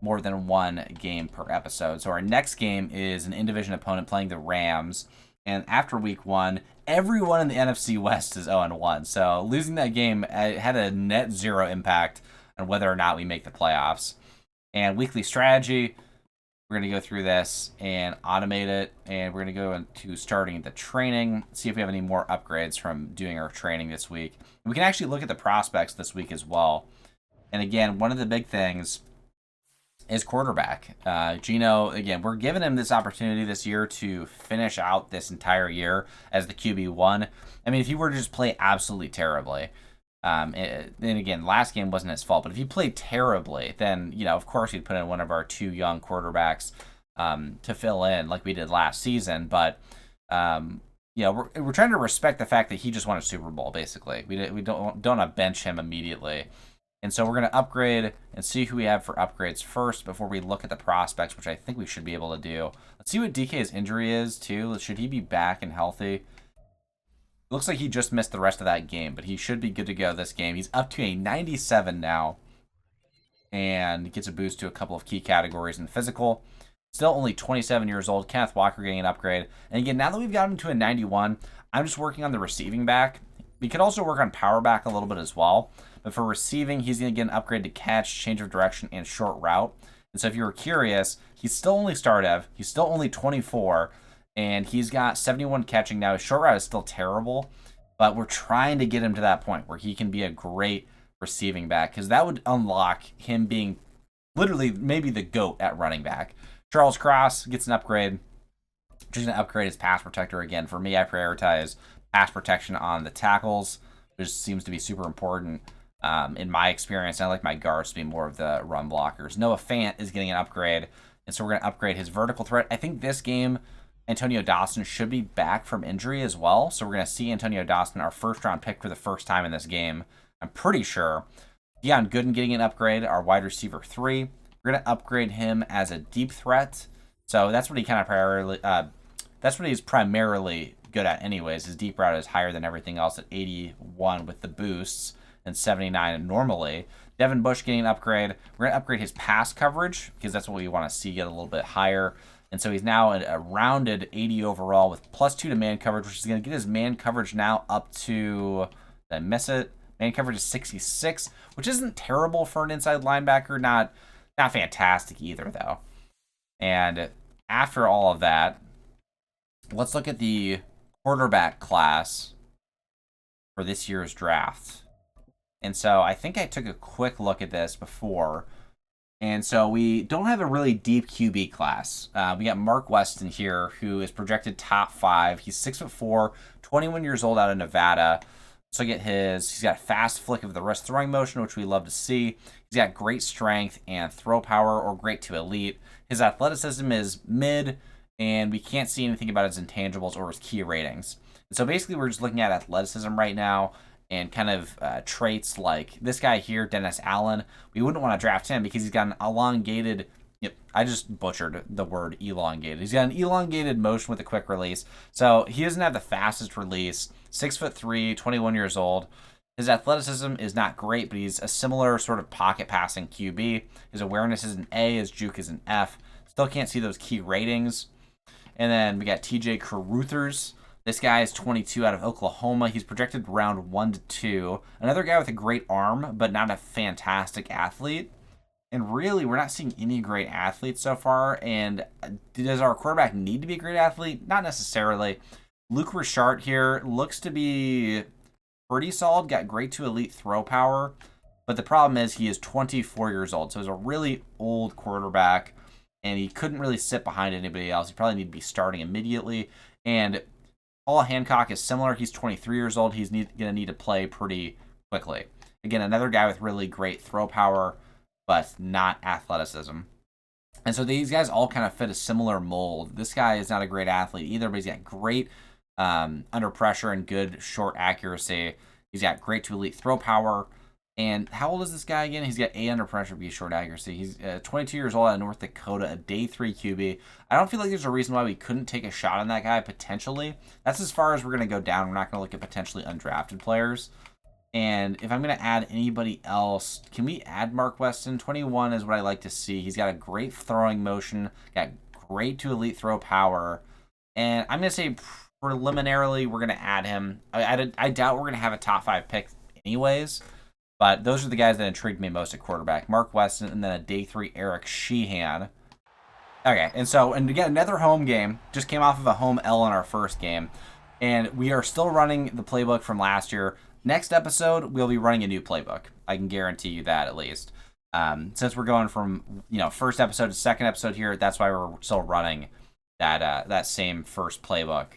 more than 1 game per episode. So our next game is an in-division opponent playing the Rams. And after week 1, everyone in the NFC West is 0-1. So losing that game had a net 0 impact on whether or not we make the playoffs. And weekly strategy, we're going to go through this and automate it. And we're going to go into starting the training, see if we have any more upgrades from doing our training this week. And we can actually look at the prospects this week as well. And again, one of the big things is quarterback. Gino, again, we're giving him this opportunity this year to finish out this entire year as the QB1. I mean, if he were to just play absolutely terribly, and again, last game wasn't his fault, but if he played terribly, then, of course he'd put in one of our 2 young quarterbacks to fill in like we did last season. But, we're trying to respect the fact that he just won a Super Bowl, basically. We don't want to bench him immediately. And so we're going to upgrade and see who we have for upgrades first before we look at the prospects, which I think we should be able to do. Let's see what DK's injury is, too. Should he be back and healthy? Looks like he just missed the rest of that game, but he should be good to go this game. He's up to a 97 now and gets a boost to a couple of key categories in physical. Still only 27 years old. Kenneth Walker getting an upgrade. And again, now that we've got him to a 91, I'm just working on the receiving back. We could also work on power back a little bit as well. But for receiving, he's going to get an upgrade to catch, change of direction, and short route. And so if you were curious, he's still only Stardev. He's still only 24. And he's got 71 catching now. His short route is still terrible. But we're trying to get him to that point where he can be a great receiving back. Because that would unlock him being literally maybe the GOAT at running back. Charles Cross gets an upgrade. Just going to upgrade his pass protector again. For me, I prioritize pass protection on the tackles, which seems to be super important in my experience. I like my guards to be more of the run blockers. Noah Fant is getting an upgrade, and so we're going to upgrade his vertical threat. I think this game, Antonio Dawson should be back from injury as well, so we're going to see Antonio Dawson, our first-round pick, for the first time in this game. I'm pretty sure. Deion Gooden getting an upgrade, our wide receiver 3. We're going to upgrade him as a deep threat. So that's what he kind of that's what he's primarily good at anyways. His deep route is higher than everything else at 81 with the boosts and 79 normally. Devin Bush getting an upgrade. We're going to upgrade his pass coverage because that's what we want to see get a little bit higher. And so he's now at a rounded 80 overall with +2 to man coverage, which is going to get his man coverage now up to, did I miss it? Man coverage is 66, which isn't terrible for an inside linebacker. Not fantastic either, though. And after all of that, let's look at the quarterback class for this year's draft. And so I think I took a quick look at this before. And so we don't have a really deep QB class. We got Mark Weston here, who is projected top 5. He's 6'4", 21 years old, out of Nevada. So he's got a fast flick of the wrist throwing motion, which we love to see. He's got great strength and throw power, or great to elite. His athleticism is mid, and we can't see anything about his intangibles or his key ratings. And so basically we're just looking at athleticism right now and kind of traits like this guy here, Dennis Allen. We wouldn't want to draft him because he's got an elongated, I just butchered the word elongated. He's got an elongated motion with a quick release. So he doesn't have the fastest release. 6'3", 21 years old. His athleticism is not great, but he's a similar sort of pocket passing QB. His awareness is an A, his juke is an F. Still can't see those key ratings. And then we got TJ Caruthers. This guy is 22 out of Oklahoma. He's projected round 1 to 2. Another guy with a great arm, but not a fantastic athlete. And really, we're not seeing any great athletes so far. And does our quarterback need to be a great athlete? Not necessarily. Luke Richard here looks to be pretty solid. Got great to elite throw power. But the problem is he is 24 years old. So he's a really old quarterback. And he couldn't really sit behind anybody else. He probably need to be starting immediately. And Paul Hancock is similar. He's 23 years old. He's going to need to play pretty quickly. Again, another guy with really great throw power, but not athleticism. And so these guys all kind of fit a similar mold. This guy is not a great athlete either, but he's got great under pressure and good short accuracy. He's got great to elite throw power. And how old is this guy again? He's got A under pressure, B short accuracy. He's 22 years old out of North Dakota, a day 3 QB. I don't feel like there's a reason why we couldn't take a shot on that guy potentially. That's as far as we're going to go down. We're not going to look at potentially undrafted players. And if I'm going to add anybody else, can we add Mark Weston? 21 is what I like to see. He's got a great throwing motion, got great to elite throw power. And I'm going to say preliminarily we're going to add him. I doubt we're going to have a top 5 pick anyways. But those are the guys that intrigued me most at quarterback. Mark Weston, and then a day 3 Eric Sheehan. Okay, and again, another home game. Just came off of a home L in our first game. And we are still running the playbook from last year. Next episode, we'll be running a new playbook. I can guarantee you that at least. Since we're going from first episode to second episode here, that's why we're still running that same first playbook.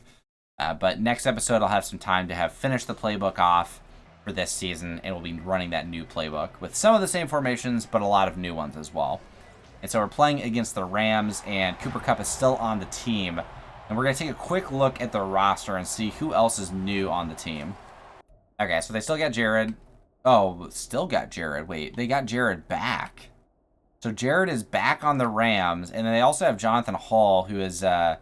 But next episode, I'll have some time to have finished the playbook off for this season, and we'll be running that new playbook with some of the same formations, but a lot of new ones as well. And so we're playing against the Rams, and Cooper Kupp is still on the team. And we're going to take a quick look at the roster and see who else is new on the team. Okay, so they still got Jared. Oh, still got Jared. Wait, they got Jared back. So Jared is back on the Rams, and then they also have Jonathan Hall, who is, I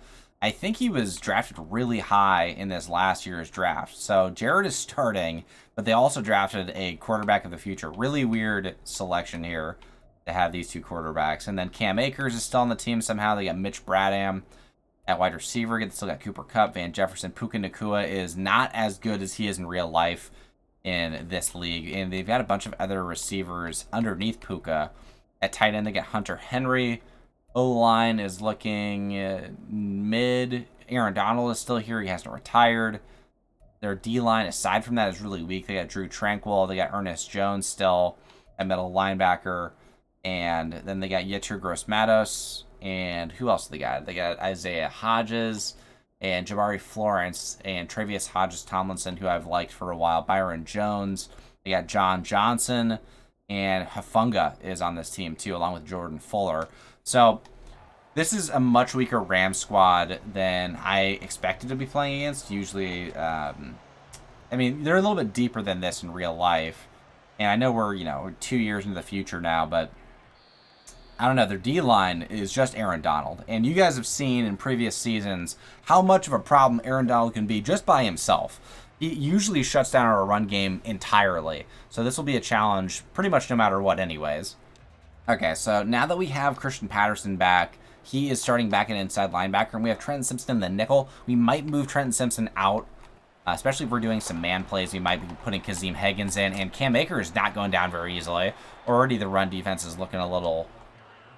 think he was drafted really high in this last year's draft. So Jared is starting, but they also drafted a quarterback of the future. Really weird selection here to have these two quarterbacks. And then Cam Akers is still on the team somehow. They got Mitch Bradham at wide receiver. They still got Cooper Kupp, Van Jefferson. Puka Nacua is not as good as he is in real life in this league. And they've got a bunch of other receivers underneath Puka. At tight end, they got Hunter Henry. O-line is looking mid. Aaron Donald is still here. He hasn't retired. Their D-line, aside from that, is really weak. They got Drew Tranquil. They got Ernest Jones still at middle linebacker. And then they got Yetur Gross-Matos. And who else they got? They got Isaiah Hodges and Jabari Florence and Travius Hodges-Tomlinson, who I've liked for a while. Byron Jones. They got John Johnson. And Hafunga is on this team, too, along with Jordan Fuller. So this is a much weaker Rams squad than I expected to be playing against. Usually, I mean, they're a little bit deeper than this in real life. And I know we're 2 years into the future now, but I don't know. Their D-line is just Aaron Donald. And you guys have seen in previous seasons how much of a problem Aaron Donald can be just by himself. He usually shuts down our run game entirely. So this will be a challenge pretty much no matter what anyways. Okay, so now that we have Christian Patterson back, he is starting back at inside linebacker, and we have Trenton Simpson in the nickel. We might move Trenton Simpson out, especially if we're doing some man plays. We might be putting Kazim Higgins in, and Cam Akers is not going down very easily. Already the run defense is looking a little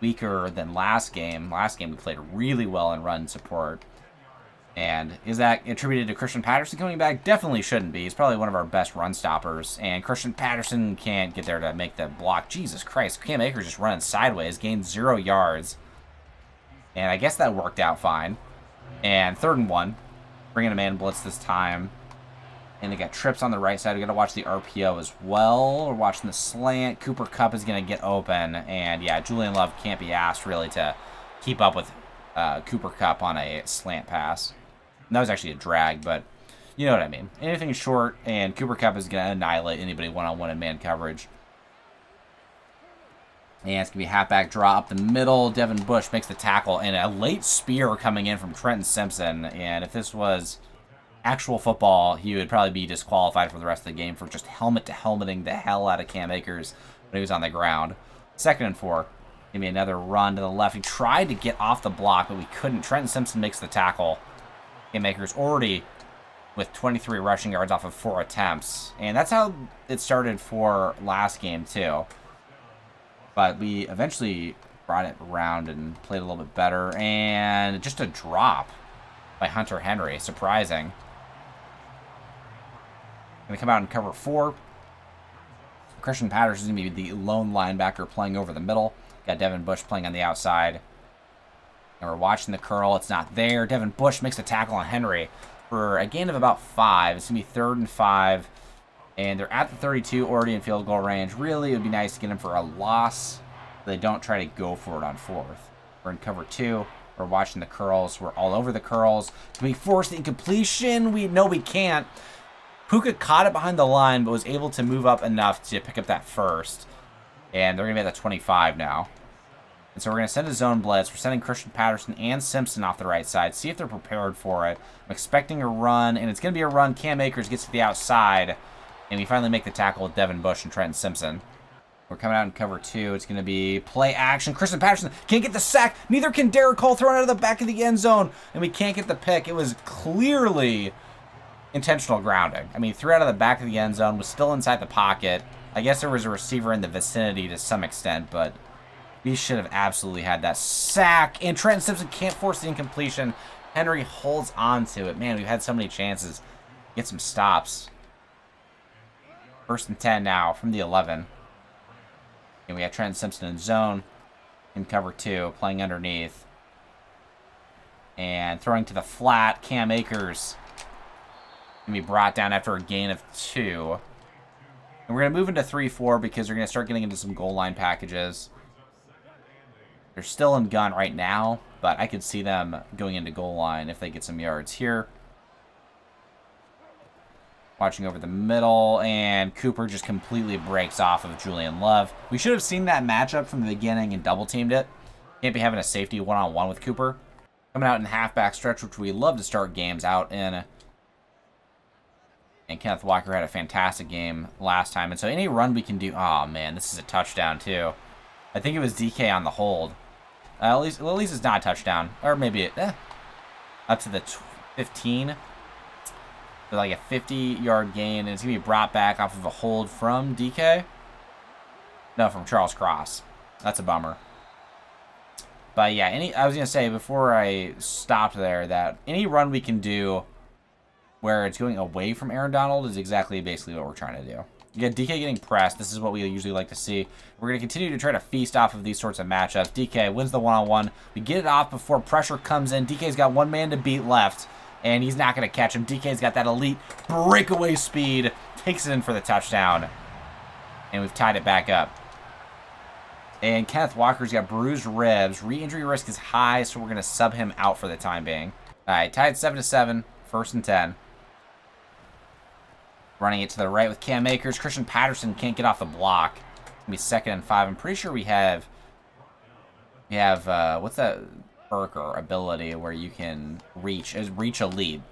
weaker than last game. Last game we played really well in run support. And is that attributed to Christian Patterson coming back? Definitely shouldn't be. He's probably one of our best run stoppers. And Christian Patterson can't get there to make the block. Jesus Christ. Cam Akers just running sideways. Gained 0 yards. And I guess that worked out fine. And 3rd and 1. Bringing a man blitz this time. And they got trips on the right side. We got to watch the RPO as well. We're watching the slant. Cooper Kupp is going to get open. And yeah, Julian Love can't be asked really to keep up with Cooper Kupp on a slant pass. And that was actually a drag, but you know what I mean. Anything short, and Cooper Kupp is going to annihilate anybody one-on-one in man coverage. And it's going to be a halfback draw up the middle. Devin Bush makes the tackle, and a late spear coming in from Trenton Simpson. And if this was actual football, he would probably be disqualified for the rest of the game for just helmet-to-helmeting the hell out of Cam Akers when he was on the ground. 2nd and 4. Give me another run to the left. He tried to get off the block, but we couldn't. Trenton Simpson makes the tackle. Cam Akers already with 23 rushing yards off of 4 attempts. And that's how it started for last game, too. But we eventually brought it around and played a little bit better. And just a drop by Hunter Henry. Surprising. Going to come out and cover 4. Christian Patterson is going to be the lone linebacker playing over the middle. Got Devin Bush playing on the outside. And we're watching the curl. It's not there. Devin Bush makes a tackle on Henry for a gain of about 5. It's going to be 3rd and 5. And they're at the 32, already in field goal range. Really, it would be nice to get them for a loss. They don't try to go for it on 4th. We're in cover 2. We're watching the curls. We're all over the curls. Can we force the incompletion? No, we can't. Puka caught it behind the line, but was able to move up enough to pick up that first. And they're going to be at the 25 now. And so we're going to send a zone blitz. We're sending Christian Patterson and Simpson off the right side. See if they're prepared for it. I'm expecting a run, and it's going to be a run. Cam Akers gets to the outside, and we finally make the tackle with Devin Bush and Trenton Simpson. We're coming out in cover 2. It's going to be play action. Christian Patterson can't get the sack. Neither can Derek Cole, thrown out of the back of the end zone, and we can't get the pick. It was clearly intentional grounding. I mean, threw out of the back of the end zone, was still inside the pocket. I guess there was a receiver in the vicinity to some extent, but we should have absolutely had that sack. And Trenton Simpson can't force the incompletion. Henry holds on to it. Man, we've had so many chances. Get some stops. 1st and 10 now from the 11. And we have Trenton Simpson in zone in cover 2, playing underneath. And throwing to the flat. Cam Akers going to be brought down after a gain of 2. And we're going to move into 3-4 because they're going to start getting into some goal line packages. They're still in gun right now, but I could see them going into goal line if they get some yards here. Watching over the middle, and Cooper just completely breaks off of Julian Love. We should have seen that matchup from the beginning and double-teamed it. Can't be having a safety one-on-one with Cooper. Coming out in halfback stretch, which we love to start games out in. And Kenneth Walker had a fantastic game last time. And so any run we can do... Oh, man, this is a touchdown, too. I think it was DK on the hold. At least it's not a touchdown. Or maybe it... up to the 15. For like a 50-yard gain. And it's going to be brought back off of a hold from DK. No, from Charles Cross. That's a bummer. But yeah, I was going to say before I stopped there that any run we can do where it's going away from Aaron Donald is basically what we're trying to do. You got DK getting pressed. This is what we usually like to see. We're going to continue to try to feast off of these sorts of matchups. DK wins the one-on-one. We get it off before pressure comes in. DK's got one man to beat left, and he's not going to catch him. DK's got that elite breakaway speed. Takes it in for the touchdown. And we've tied it back up. And Kenneth Walker's got bruised ribs. Re-injury risk is high, so we're going to sub him out for the time being. All right, tied 7-7. 1st and 10. Running it to the right with Cam Akers. Christian Patterson can't get off the block. It's going to be 2nd and 5. I'm pretty sure we have what's that perk or ability where you can reach a lead.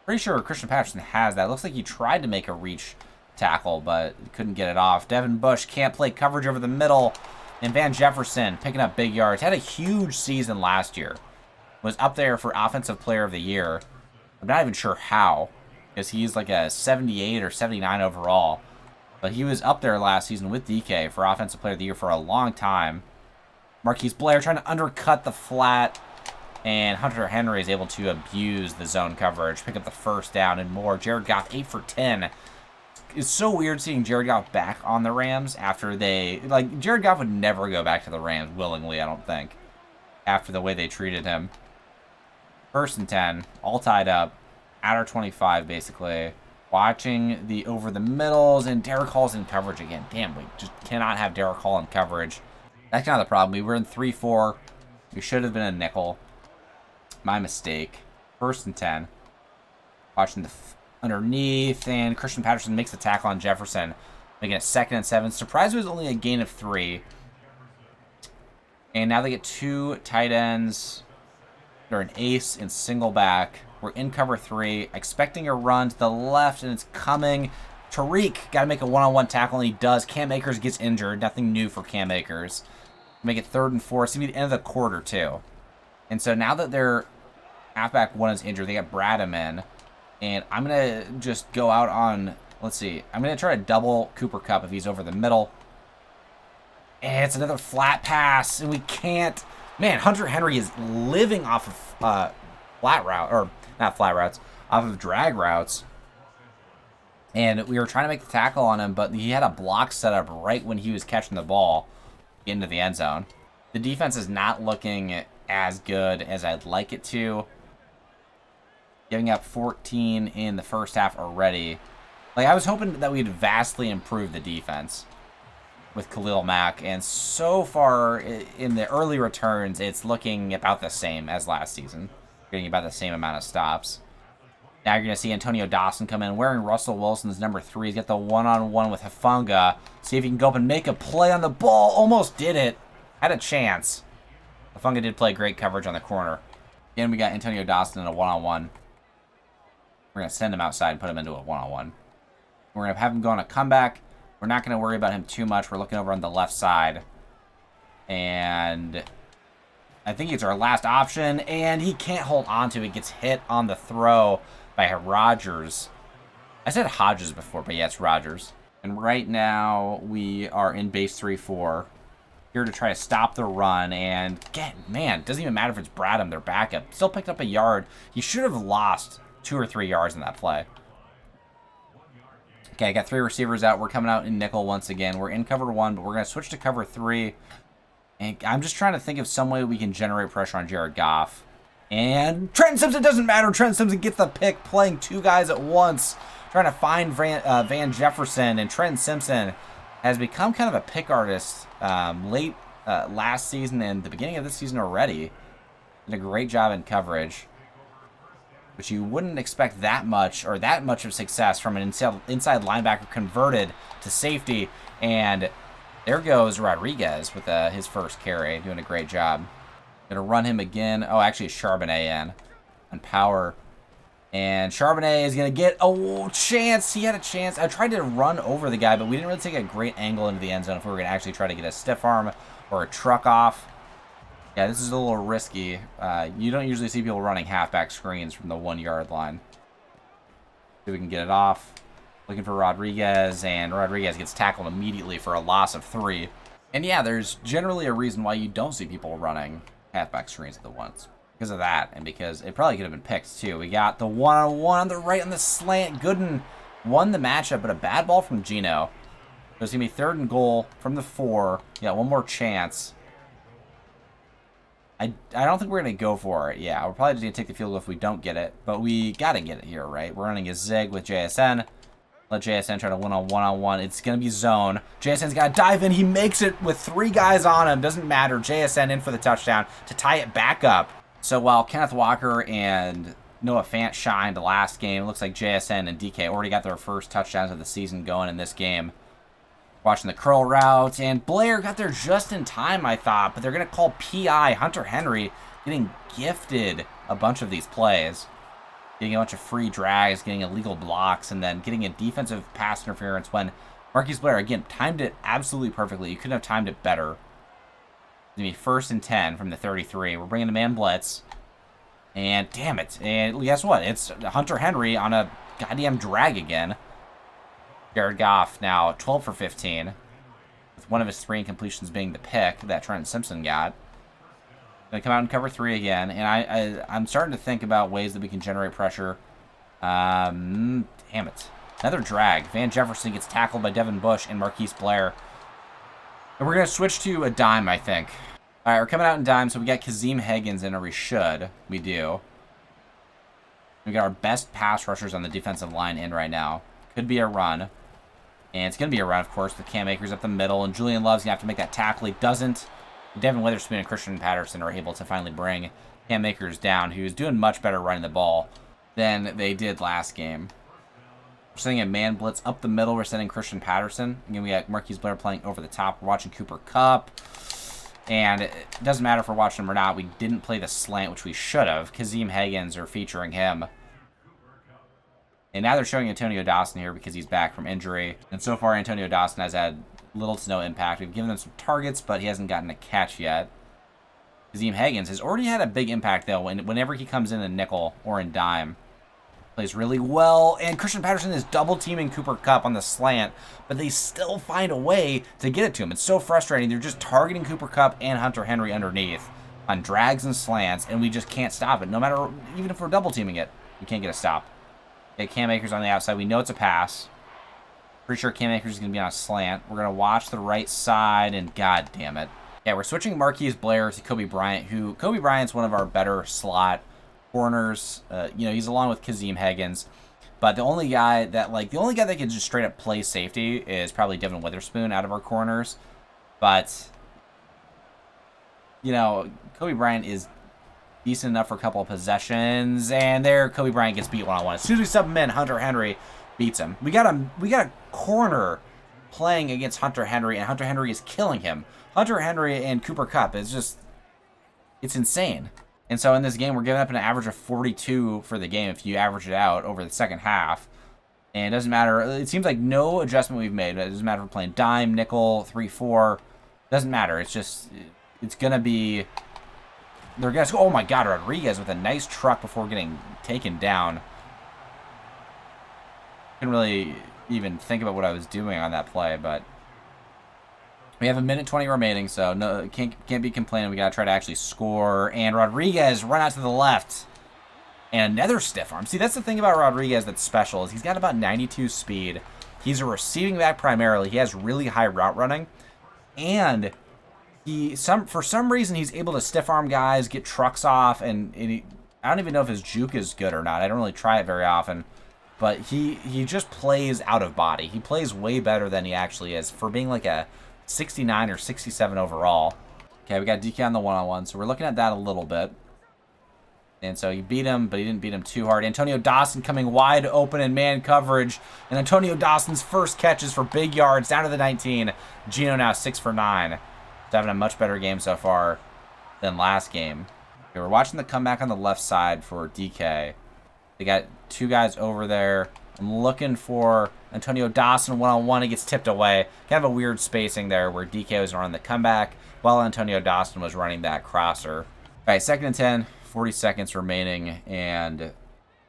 Pretty sure Christian Patterson has that. Looks like he tried to make a reach tackle, but couldn't get it off. Devin Bush can't play coverage over the middle. And Van Jefferson picking up big yards. Had a huge season last year. Was up there for Offensive Player of the Year. I'm not even sure how, because he's like a 78 or 79 overall. But he was up there last season with DK for Offensive Player of the Year for a long time. Marquise Blair trying to undercut the flat. And Hunter Henry is able to abuse the zone coverage, pick up the 1st down and more. Jared Goff 8 for 10. It's so weird seeing Jared Goff back on the Rams after Jared Goff would never go back to the Rams willingly, I don't think, after the way they treated him. 1st and 10, all tied up, at our 25 basically. Watching the over the middles, and Derek Hall's in coverage again. Damn, we just cannot have Derek Hall in coverage. That's kind of the problem. We were in 3-4. We should have been a nickel. My mistake. 1st and 10. Watching the underneath, and Christian Patterson makes the tackle on Jefferson, making it 2nd and 7. Surprised it was only a gain of 3. And now they get 2 tight ends. They're an ace and single back. We're in cover 3, expecting a run to the left, and it's coming. Tariq got to make a one-on-one tackle, and he does. Cam Akers gets injured. Nothing new for Cam Akers. Make it 3rd and 4. It's going to be the end of the quarter, too. And so now that their halfback 1 is injured, they got Bradham in. And I'm going to just go out on, let's see. I'm going to try to double Cooper Kupp if he's over the middle. And it's another flat pass, and we can't. Man, Hunter Henry is living off of flat route, or not flat routes, off of drag routes. And we were trying to make the tackle on him, but he had a block set up right when he was catching the ball into the end zone. The defense is not looking as good as I'd like it to. Giving up 14 in the 1st half already. I was hoping that we'd vastly improve the defense with Khalil Mack, and so far in the early returns, it's looking about the same as last season. Getting about the same amount of stops. Now you're going to see Antonio Dawson come in wearing Russell Wilson's number 3. He's got the one-on-one with Hufanga. See if he can go up and make a play on the ball. Almost did it. Had a chance. Hufanga did play great coverage on the corner. Again, we got Antonio Dawson in a one-on-one. We're going to send him outside and put him into a one-on-one. We're going to have him go on a comeback. We're not going to worry about him too much. We're looking over on the left side. And I think it's our last option. And he can't hold on to it. Gets hit on the throw by Rodgers. I said Hodges before, but yeah, it's Rodgers. And right now, we are in base 3-4. Here to try to stop the run. And, man, it doesn't even matter if it's Bradham, their backup. Still picked up a yard. He should have lost 2 or 3 yards in that play. Okay, I got 3 receivers out. We're coming out in nickel once again. We're in cover 1, but we're going to switch to cover 3. And I'm just trying to think of some way we can generate pressure on Jared Goff. And Trenton Simpson doesn't matter. Trenton Simpson gets the pick, playing 2 guys at once, trying to find Van Jefferson. And Trenton Simpson has become kind of a pick artist late last season and the beginning of this season already. Did a great job in coverage, which you wouldn't expect that much of success from an inside linebacker converted to safety. And there goes Rodriguez with his first carry, doing a great job. Gonna run him again. Oh, actually, it's Charbonnet in on power. And Charbonnet is gonna get a chance. He had a chance. I tried to run over the guy, but we didn't really take a great angle into the end zone if we were gonna actually try to get a stiff arm or a truck off. Yeah, this is a little risky. You don't usually see people running halfback screens from the 1-yard line. See if we can get it off. Looking for Rodriguez, and Rodriguez gets tackled immediately for a loss of 3. And yeah, there's generally a reason why you don't see people running halfback screens at the once. Because of that, and because it probably could have been picked too. We got the one-on-one on the right on the slant. Gooden won the matchup, but a bad ball from Gino. So it's going to be 3rd and goal from the 4. Yeah, one more chance. I don't think we're going to go for it. Yeah, we're probably just going to take the field goal if we don't get it. But we got to get it here, right? We're running a zig with JSN. Let JSN try to win on one-on-one. It's going to be zone. JSN's got to dive in. He makes it with 3 guys on him. Doesn't matter. JSN in for the touchdown to tie it back up. So while Kenneth Walker and Noah Fant shined last game, it looks like JSN and DK already got their first touchdowns of the season going in this game. Watching the curl route, and Blair got there just in time, I thought, but they're going to call PI. Hunter Henry getting gifted a bunch of these plays. Getting a bunch of free drags, getting illegal blocks, and then getting a defensive pass interference when Marquise Blair, again, timed it absolutely perfectly. You couldn't have timed it better. It's going to be 1st and 10 from the 33. We're bringing the man blitz. And damn it. And guess what? It's Hunter Henry on a goddamn drag again. Jared Goff now 12 for 15. With one of his 3 incompletions being the pick that Trent Simpson got. Going to come out and cover 3 again. And I'm starting to think about ways that we can generate pressure. Damn it. Another drag. Van Jefferson gets tackled by Devin Bush and Marquise Blair. And we're going to switch to a dime, I think. All right, we're coming out in dime, so we got Kazim Higgins in, or we should. We do. We got our best pass rushers on the defensive line in right now. Could be a run. And it's going to be a run, of course, with Cam Akers up the middle. And Julian Love's going to have to make that tackle. He doesn't. Devin Witherspoon and Christian Patterson are able to finally bring Cam Akers down, who's doing much better running the ball than they did last game. We're sending a man blitz up the middle. We're sending Christian Patterson. Again, we got Marquise Blair playing over the top. We're watching Cooper Kupp. And it doesn't matter if we're watching him or not. We didn't play the slant, which we should have. Kazim Higgins are featuring him. And now they're showing Antonio Dawson here because he's back from injury. And so far, Antonio Dawson has had little to no impact. We've given him some targets, but he hasn't gotten a catch yet. Kazim Higgins has already had a big impact, though, whenever he comes in nickel or in dime. Plays really well. And Christian Patterson is double-teaming Cooper Kupp on the slant, but they still find a way to get it to him. It's so frustrating. They're just targeting Cooper Kupp and Hunter Henry underneath on drags and slants, and we just can't stop it. No matter, even if we're double-teaming it, we can't get a stop. Okay, Cam Akers on the outside. We know it's a pass. Pretty sure Cam Akers is going to be on a slant. We're going to watch the right side, and god damn it. Yeah, we're switching Marquise Blair to Kobe Bryant, who Kobe Bryant's one of our better slot corners. He's along with Kazim Higgins. But the only guy that can just straight up play safety is probably Devin Witherspoon out of our corners. But, Kobe Bryant is decent enough for a couple of possessions, and there Kobe Bryant gets beat one-on-one. As soon as we sub him in, Hunter Henry beats him. We got a corner playing against Hunter Henry, and Hunter Henry is killing him. Hunter Henry and Cooper Kupp it's insane. And so in this game, we're giving up an average of 42 for the game if you average it out over the second half. And it doesn't matter. It seems like no adjustment we've made. It doesn't matter if we're playing dime, nickel, 3-4. Doesn't matter. It's going to be... They're going to... Oh, my God. Rodriguez with a nice truck before getting taken down. Couldn't really even think about what I was doing on that play, but... We have 1:20 remaining, so no, can't be complaining. We got to try to actually score. And Rodriguez run out to the left. And another stiff arm. See, that's the thing about Rodriguez that's special, is he's got about 92 speed. He's a receiving back primarily. He has really high route running. And for some reason, he's able to stiff arm guys, get trucks off, and I don't even know if his juke is good or not. I don't really try it very often. But he just plays out of body. He plays way better than he actually is for being like a 69 or 67 overall. Okay, we got DK on the one-on-one, so we're looking at that a little bit. And so he beat him, but he didn't beat him too hard. Antonio Dawson coming wide open in man coverage. And Antonio Dawson's first catches for big yards down to the 19. Gino now 6 for 9. He's having a much better game so far than last game. Okay, we're watching the comeback on the left side for DK. They got 2 guys over there. I'm looking for Antonio Dawson one-on-one. He gets tipped away. Kind of a weird spacing there where DK was running the comeback while Antonio Dawson was running that crosser. All right, 2nd and 10, 40 seconds remaining, and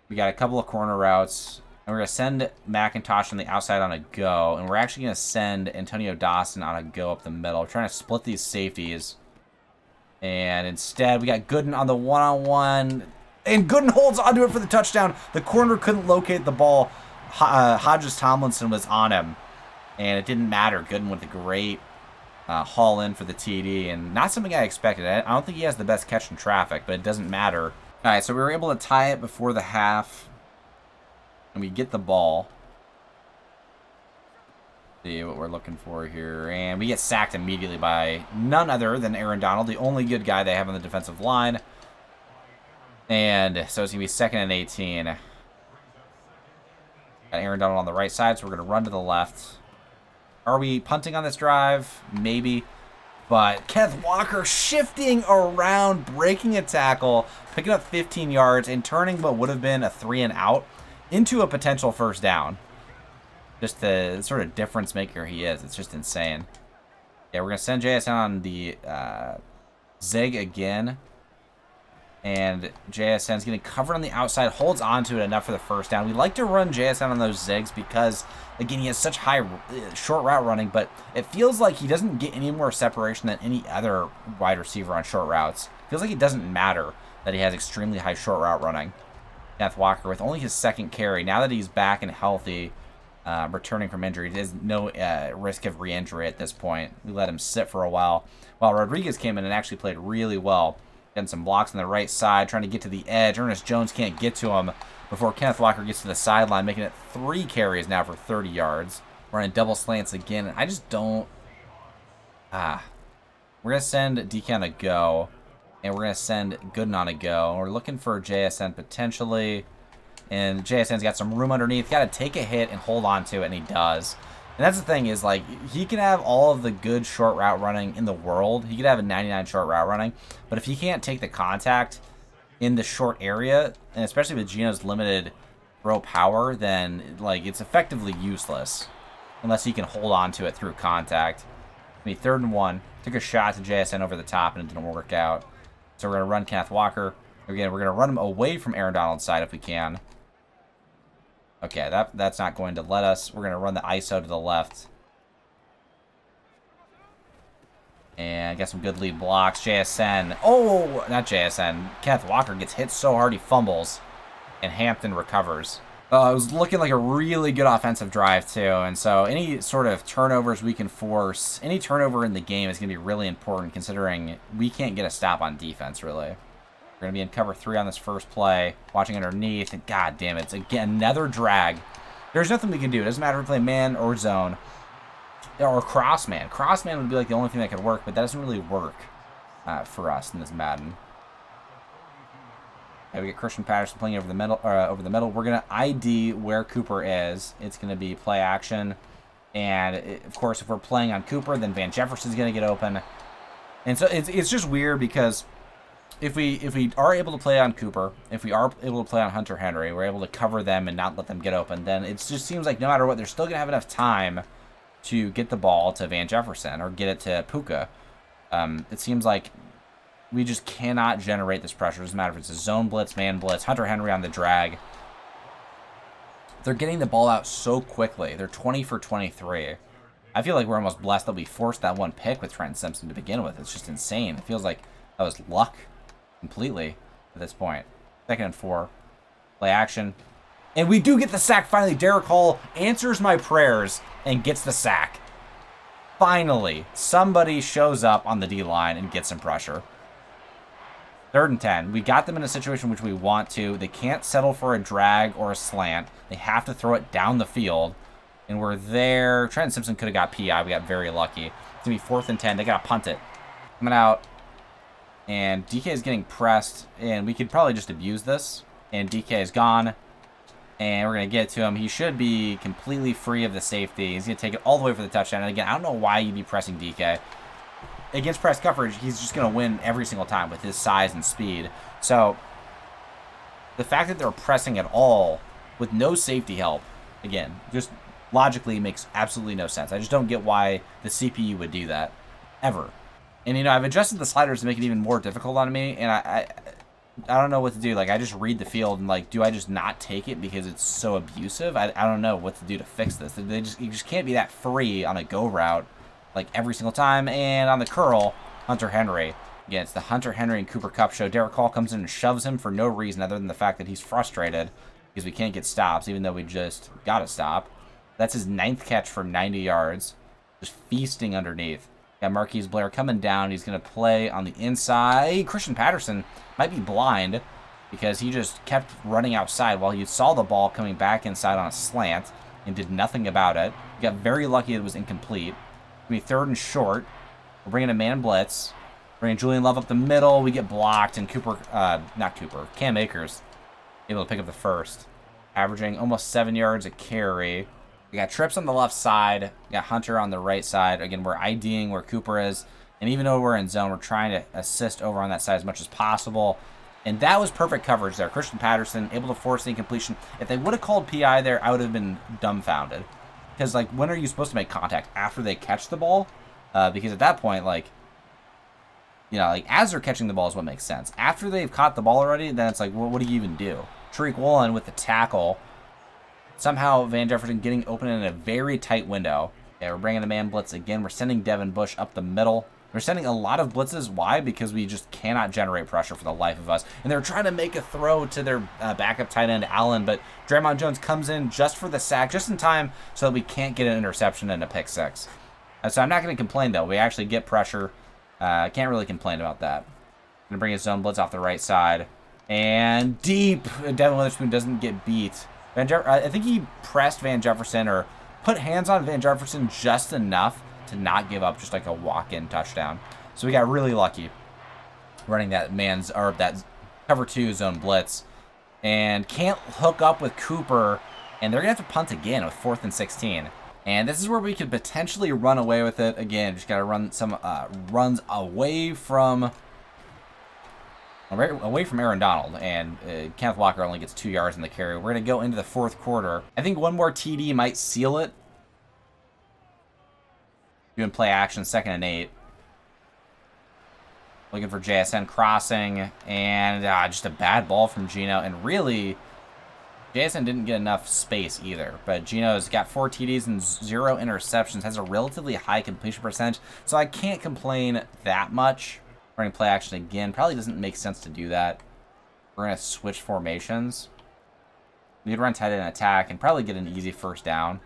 we got a couple of corner routes. And we're going to send McIntosh on the outside on a go, and we're actually going to send Antonio Dawson on a go up the middle. We're trying to split these safeties. And instead, we got Gooden on the one-on-one. And Gooden holds onto it for the touchdown. The corner couldn't locate the ball. Hodges Tomlinson was on him. And it didn't matter. Gooden with a great haul in for the TD, and not something I expected. I don't think he has the best catch in traffic, but it doesn't matter. All right, so we were able to tie it before the half, and we get the ball. See what we're looking for here, and we get sacked immediately by none other than Aaron Donald, the only good guy they have on the defensive line. And so it's going to be 2nd and 18. Got Aaron Donald on the right side, so we're going to run to the left. Are we punting on this drive? Maybe. But Kenneth Walker shifting around, breaking a tackle, picking up 15 yards, and turning what would have been a 3-and-out into a potential first down. Just the sort of difference maker he is. It's just insane. Yeah, we're going to send JSN on the zig again. And JSN's getting covered on the outside, holds on to it enough for the first down. We like to run JSN on those zigs because, again, he has such high short route running, but it feels like he doesn't get any more separation than any other wide receiver on short routes. It feels like it doesn't matter that he has extremely high short route running. Kenneth Walker with only his 2nd carry. Now that he's back and healthy, returning from injury, there's no risk of re-injury at this point. We let him sit for a while Rodriguez came in and actually played really well. Getting some blocks on the right side, trying to get to the edge. Ernest Jones can't get to him before Kenneth Walker gets to the sideline, making it 3 carries now for 30 yards. We're in double slants again. I just don't... We're going to send DK on a go, and we're going to send Gooden on a go. We're looking for JSN potentially, and JSN's got some room underneath. Got to take a hit and hold on to it, and he does. And that's the thing is, like, he can have all of the good short route running in the world. He could have a 99 short route running. But if he can't take the contact in the short area, and especially with Gino's limited throw power, then, like, it's effectively useless. Unless he can hold on to it through contact. I mean, 3rd and 1. Took a shot to JSN over the top, and it didn't work out. So we're going to run Kenneth Walker. Again, we're going to run him away from Aaron Donald's side if we can. Okay, that's not going to let us. We're going to run the ISO to the left. And get some good lead blocks. JSN. Oh, not JSN. Kenneth Walker gets hit so hard he fumbles. And Hampton recovers. It was looking like a really good offensive drive, too. And so any sort of turnovers we can force, any turnover in the game is going to be really important considering we can't get a stop on defense, really. We're going to be in cover 3 on this first play. Watching underneath. And god damn it. It's again another drag. There's nothing we can do. It doesn't matter if we play man or zone. Or crossman. Crossman would be like the only thing that could work. But that doesn't really work for us in this Madden. Okay, we get Christian Patterson playing over the middle. We're going to ID where Cooper is. It's going to be play action. And, of course, if we're playing on Cooper, then Van Jefferson's going to get open. And so it's just weird because... If we are able to play on Cooper, if we are able to play on Hunter Henry, we're able to cover them and not let them get open, then it just seems like no matter what, they're still going to have enough time to get the ball to Van Jefferson or get it to Puka. It seems like we just cannot generate this pressure. It doesn't matter if it's a zone blitz, man blitz, Hunter Henry on the drag. They're getting the ball out so quickly. They're 20 for 23. I feel like we're almost blessed that we forced that one pick with Trent Simpson to begin with. It's just insane. It feels like that was luck. Completely at this point. 2nd and 4. Play action. And we do get the sack finally. Derek Hall answers my prayers and gets the sack. Finally, somebody shows up on the D-line and gets some pressure. 3rd and 10. We got them in a situation which we want to. They can't settle for a drag or a slant. They have to throw it down the field. And we're there. Trent Simpson could have got PI. We got very lucky. It's going to be 4th and 10. They got to punt it. Coming out. And DK is getting pressed, and we could probably just abuse this. And DK is gone, and we're going to get to him. He should be completely free of the safety. He's going to take it all the way for the touchdown. And again, I don't know why you'd be pressing DK. Against press coverage, he's just going to win every single time with his size and speed. So, the fact that they're pressing at all with no safety help, again, just logically makes absolutely no sense. I just don't get why the CPU would do that, ever. And, you know, I've adjusted the sliders to make it even more difficult on me, and I don't know what to do. Like, I just read the field, and, like, do I just not take it because it's so abusive? I don't know what to do to fix this. You just can't be that free on a go route, like, every single time. And on the curl, Hunter Henry. Again, it's the Hunter Henry and Cooper Kupp show. Derek Hall comes in and shoves him for no reason other than the fact that he's frustrated because we can't get stops, even though we just got a stop. That's his 9th catch for 90 yards. Just feasting underneath. Got Marquise Blair coming down. He's going to play on the inside. Christian Patterson might be blind because he just kept running outside while he saw the ball coming back inside on a slant and did nothing about it. He got very lucky it was incomplete. It'll be 3rd and short. We're bringing a man blitz. Bringing Julian Love up the middle. We get blocked, and Cam Akers able to pick up the first. Averaging almost 7 yards a carry. We got trips on the left side. We got Hunter on the right side. Again, we're IDing where Cooper is. And even though we're in zone, we're trying to assist over on that side as much as possible. And that was perfect coverage there. Christian Patterson able to force the incompletion. If they would have called PI there, I would have been dumbfounded. Because, like, when are you supposed to make contact? After they catch the ball? Because at that point, like, you know, like, as they're catching the ball is what makes sense. After they've caught the ball already, then it's like, well, what do you even do? Tariq Woolen with the tackle. Somehow Van Jefferson getting open in a very tight window. Yeah, we're bringing the man blitz again. We're sending Devin Bush up the middle. We're sending a lot of blitzes. Why? Because we just cannot generate pressure for the life of us. And they're trying to make a throw to their backup tight end, Allen, but Draymond Jones comes in just for the sack, just in time so that we can't get an interception and a pick six. So I'm not going to complain, though. We actually get pressure. Can't really complain about that. Going to bring his zone blitz off the right side. And deep. Devin Witherspoon doesn't get beat. I think he pressed Van Jefferson or put hands on Van Jefferson just enough to not give up just like a walk-in touchdown. So we got really lucky running that that cover 2 zone blitz. And can't hook up with Cooper. And they're going to have to punt again with 4th and 16. And this is where we could potentially run away with it. Again, just got to run some runs away from Aaron Donald, and Kenneth Walker only gets 2 yards in the carry. We're going to go into the 4th quarter. I think one more TD might seal it. Doing play action, 2nd and 8. Looking for JSN crossing, and just a bad ball from Gino. And really, JSN didn't get enough space either. But Gino's got 4 TDs and 0 interceptions, has a relatively high completion percentage, so I can't complain that much. Running play action again. Probably doesn't make sense to do that. We're going to switch formations. We could run tight end attack and probably get an easy 1st down.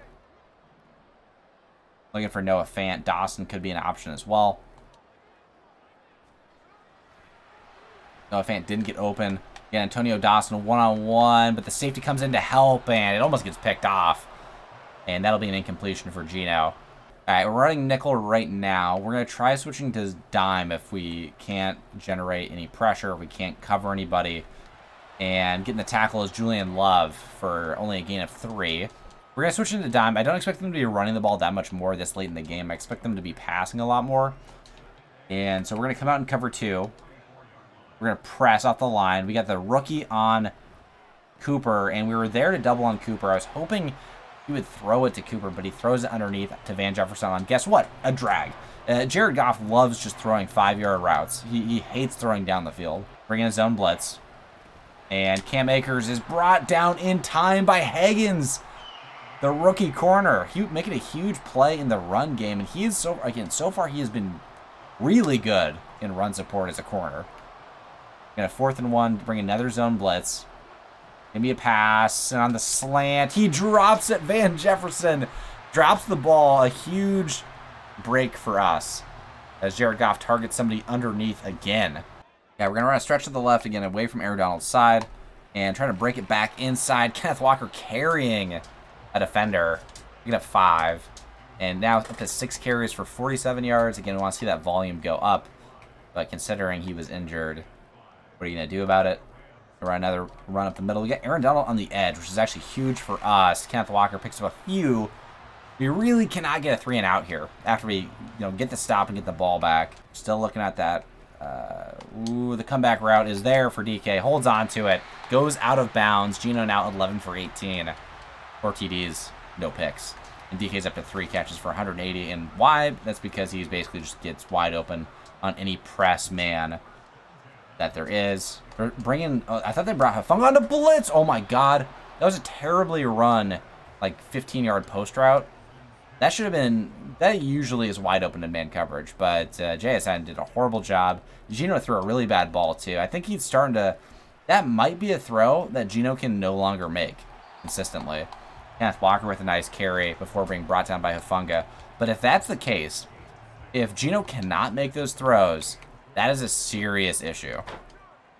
Looking for Noah Fant. Dawson could be an option as well. Noah Fant didn't get open. Again, Antonio Dawson one-on-one, but the safety comes in to help, and it almost gets picked off. And that'll be an incompletion for Gino. All right, we're running nickel right now. We're going to try switching to dime if we can't generate any pressure, if we can't cover anybody. And getting the tackle is Julian Love for only a gain of 3. We're going to switch into dime. I don't expect them to be running the ball that much more this late in the game. I expect them to be passing a lot more. And so we're going to come out and cover 2. We're going to press off the line. We got the rookie on Cooper, and we were there to double on Cooper. I was hoping he would throw it to Cooper, but he throws it underneath to Van Jefferson on, guess what? A drag. Jared Goff loves just throwing 5-yard routes. He hates throwing down the field. Bringing his own blitz. And Cam Akers is brought down in time by Higgins, the rookie corner. Making a huge play in the run game. And he is, so far he has been really good in run support as a corner. Going to 4th and 1, bring another zone blitz. Maybe a pass, and on the slant, he drops it. Van Jefferson drops the ball. A huge break for us as Jared Goff targets somebody underneath again. Yeah, we're going to run a stretch to the left again, away from Aaron Donald's side, and trying to break it back inside. Kenneth Walker carrying a defender. We get a 5, and now up to 6 carries for 47 yards. Again, we want to see that volume go up, but considering he was injured, what are you going to do about it? Run another run up the middle. We got Aaron Donald on the edge, which is actually huge for us. Kenneth Walker picks up a few. We really cannot get a 3 and out here after we get the stop and get the ball back. Still looking at that. The comeback route is there for DK. Holds on to it. Goes out of bounds. Gino now 11 for 18. 4 TDs, no picks. And DK's up to 3 catches for 180. And why? That's because he basically just gets wide open on any press man that there is. They're bringing, I thought they brought Hafung on to blitz. Oh my God. That was a terribly run, like 15-yard post route. That should have been, that usually is wide open in man coverage, but JSN did a horrible job. Gino threw a really bad ball too. I think he's starting to, that might be a throw that Gino can no longer make consistently. Kenneth Walker with a nice carry before being brought down by Hufanga. But if that's the case, if Geno cannot make those throws, that is a serious issue.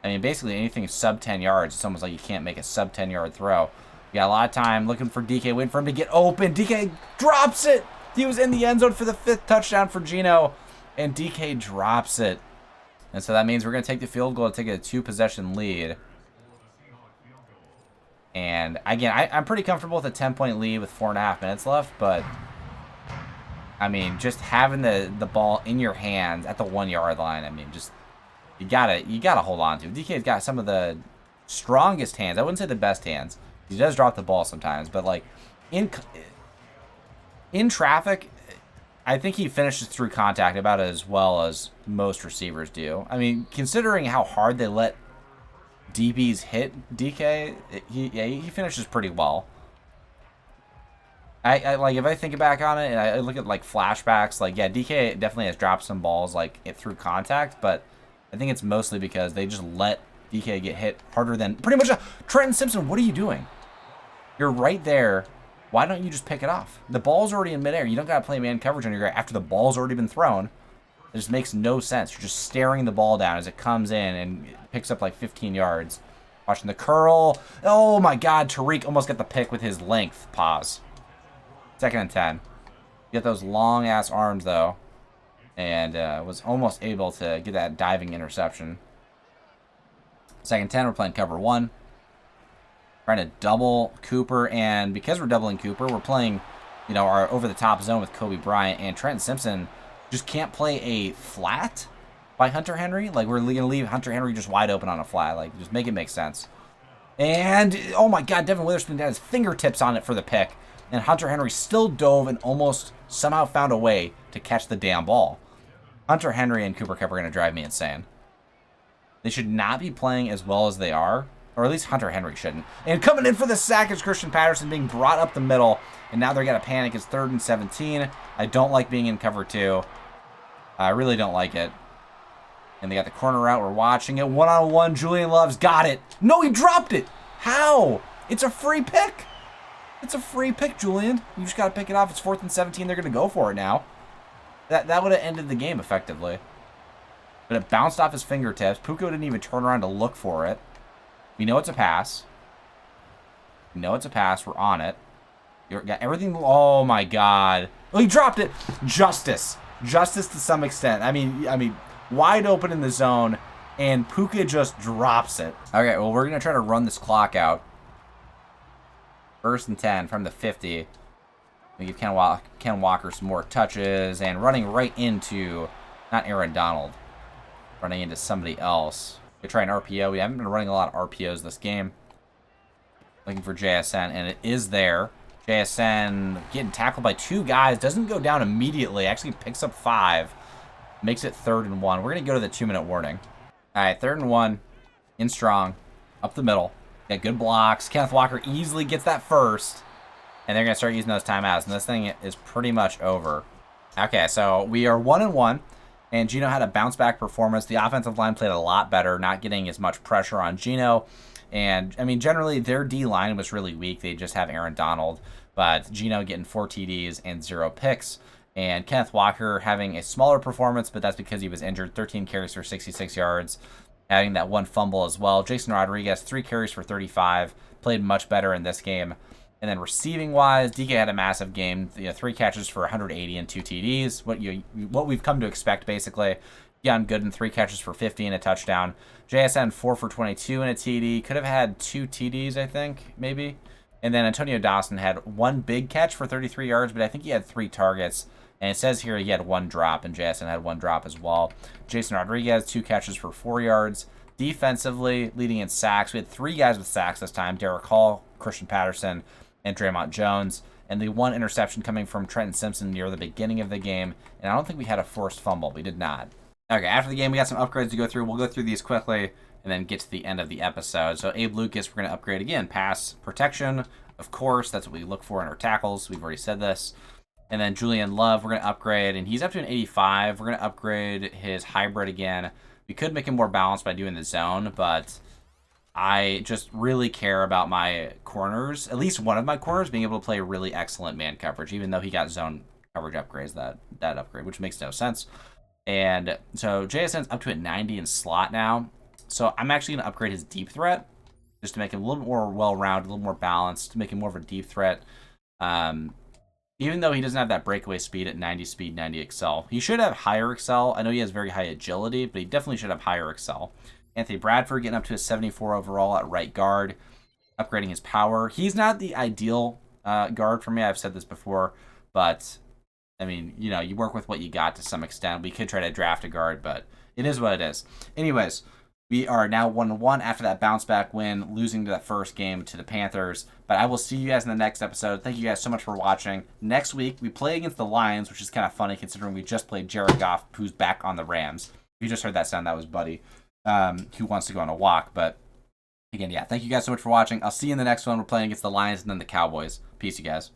I mean, basically anything sub 10 yards, it's almost like you can't make a sub 10-yard throw. You got a lot of time looking for DK, waiting for him to get open. DK drops it. He was in the end zone for the 5th touchdown for Geno, and DK drops it. And so that means we're going to take the field goal to take a 2-possession lead. And again, I'm pretty comfortable with a 10-point lead with 4.5 minutes left, but I mean, just having the ball in your hands at the 1-yard line, I mean, just you gotta hold on to. DK's got some of the strongest hands. I wouldn't say the best hands. He does drop the ball sometimes, but like in traffic, I think he finishes through contact about as well as most receivers do. I mean, considering how hard they let DBs hit DK, he finishes pretty well. I like, if I think back on it and I look at like flashbacks, like, yeah, DK definitely has dropped some balls like through contact, but I think it's mostly because they just let DK get hit harder than pretty much Trenton Simpson. What are you doing? You're right there. Why don't you just pick it off? The ball's already in midair. You don't got to play man coverage on your guy after the ball's already been thrown. It just makes no sense. You're just staring the ball down as it comes in and it picks up like 15 yards. Watching the curl. Oh my God, Tariq almost got the pick with his length. Pause. 2nd and 10. Get those long ass arms though, and was almost able to get that diving interception. 2nd and 10. We're playing cover 1. Trying to double Cooper, and because we're doubling Cooper, we're playing, you know, our over-the-top zone with Kobe Bryant, and Trenton Simpson just can't play a flat by Hunter Henry. Like, we're going to leave Hunter Henry just wide open on a flat. Like, just make it make sense. And, oh my God, Devin Witherspoon had his fingertips on it for the pick, and Hunter Henry still dove and almost somehow found a way to catch the damn ball. Hunter Henry and Cooper Kupp are going to drive me insane. They should not be playing as well as they are. Or at least Hunter Henry shouldn't. And coming in for the sack is Christian Patterson being brought up the middle. And now they're going to panic. It's 3rd and 17. I don't like being in cover 2. I really don't like it. And they got the corner route. We're watching it. One-on-one. Julian Love's got it. No, he dropped it. How? It's a free pick. It's a free pick, Julian. You just got to pick it off. It's 4th and 17. They're going to go for it now. That would have ended the game effectively. But it bounced off his fingertips. Puka didn't even turn around to look for it. We know it's a pass. We know it's a pass. We're on it. You got everything. Oh my God! Oh, he dropped it. Justice to some extent. I mean, wide open in the zone, and Puka just drops it. Okay, well, we're gonna try to run this clock out. 1st and 10 from the 50. We give Ken Walker some more touches, and running right into not Aaron Donald, running into somebody else. We try an RPO. We haven't been running a lot of RPOs this game. Looking for JSN, and it is there. JSN getting tackled by 2 guys. Doesn't go down immediately. Actually picks up 5. Makes it 3rd and 1. We're going to go to the 2-minute warning. All right, 3rd and 1. In strong. Up the middle. Got good blocks. Kenneth Walker easily gets that first. And they're going to start using those timeouts. And this thing is pretty much over. Okay, so we are 1-1. And Geno had a bounce-back performance. The offensive line played a lot better, not getting as much pressure on Geno. And, I mean, generally, their D-line was really weak. They just have Aaron Donald. But Geno getting 4 TDs and 0 picks. And Kenneth Walker having a smaller performance, but that's because he was injured. 13 carries for 66 yards, having that 1 fumble as well. Jason Rodriguez, 3 carries for 35. Played much better in this game. And then receiving-wise, DK had a massive game. 3 catches for 180 and 2 TDs. What we've come to expect, basically. Deion Gooden, 3 catches for 50 and a touchdown. JSN, 4 for 22 and a TD. Could have had 2 TDs, I think, maybe. And then Antonio Dawson had 1 big catch for 33 yards, but I think he had 3 targets. And it says here he had 1 drop, and JSN had 1 drop as well. Jason Rodriguez, 2 catches for 4 yards. Defensively, leading in sacks. We had 3 guys with sacks this time. Derek Hall, Christian Patterson, and Draymond Jones, and the 1 interception coming from Trenton Simpson near the beginning of the game, and I don't think we had a forced fumble. We did not. Okay, after the game, we got some upgrades to go through. We'll go through these quickly and then get to the end of the episode. So Abe Lucas, we're going to upgrade again. Pass protection, of course. That's what we look for in our tackles. We've already said this. And then Julian Love, we're going to upgrade, and he's up to an 85. We're going to upgrade his hybrid again. We could make him more balanced by doing the zone, but I just really care about my corners, at least one of my corners, being able to play really excellent man coverage, even though he got zone coverage upgrades that upgrade, which makes no sense. And so JSN's up to a 90 in slot now. So I'm actually going to upgrade his deep threat just to make him a little bit more well-rounded, a little more balanced, to make him more of a deep threat. Even though he doesn't have that breakaway speed at 90 speed, 90 excel. He should have higher excel. I know he has very high agility, but he definitely should have higher excel. Anthony Bradford getting up to a 74 overall at right guard, upgrading his power. He's not the ideal guard for me. I've said this before, but I mean, you work with what you got to some extent. We could try to draft a guard, but it is what it is. Anyways, we are now 1-1 after that bounce back win, losing to that first game to the Panthers. But I will see you guys in the next episode. Thank you guys so much for watching. Next week, we play against the Lions, which is kind of funny considering we just played Jared Goff, who's back on the Rams. If you just heard that sound, that was Buddy, who wants to go on a walk. But again, yeah, thank you guys so much for watching. I'll see you in the next one. We're playing against the Lions and then the Cowboys. Peace, you guys.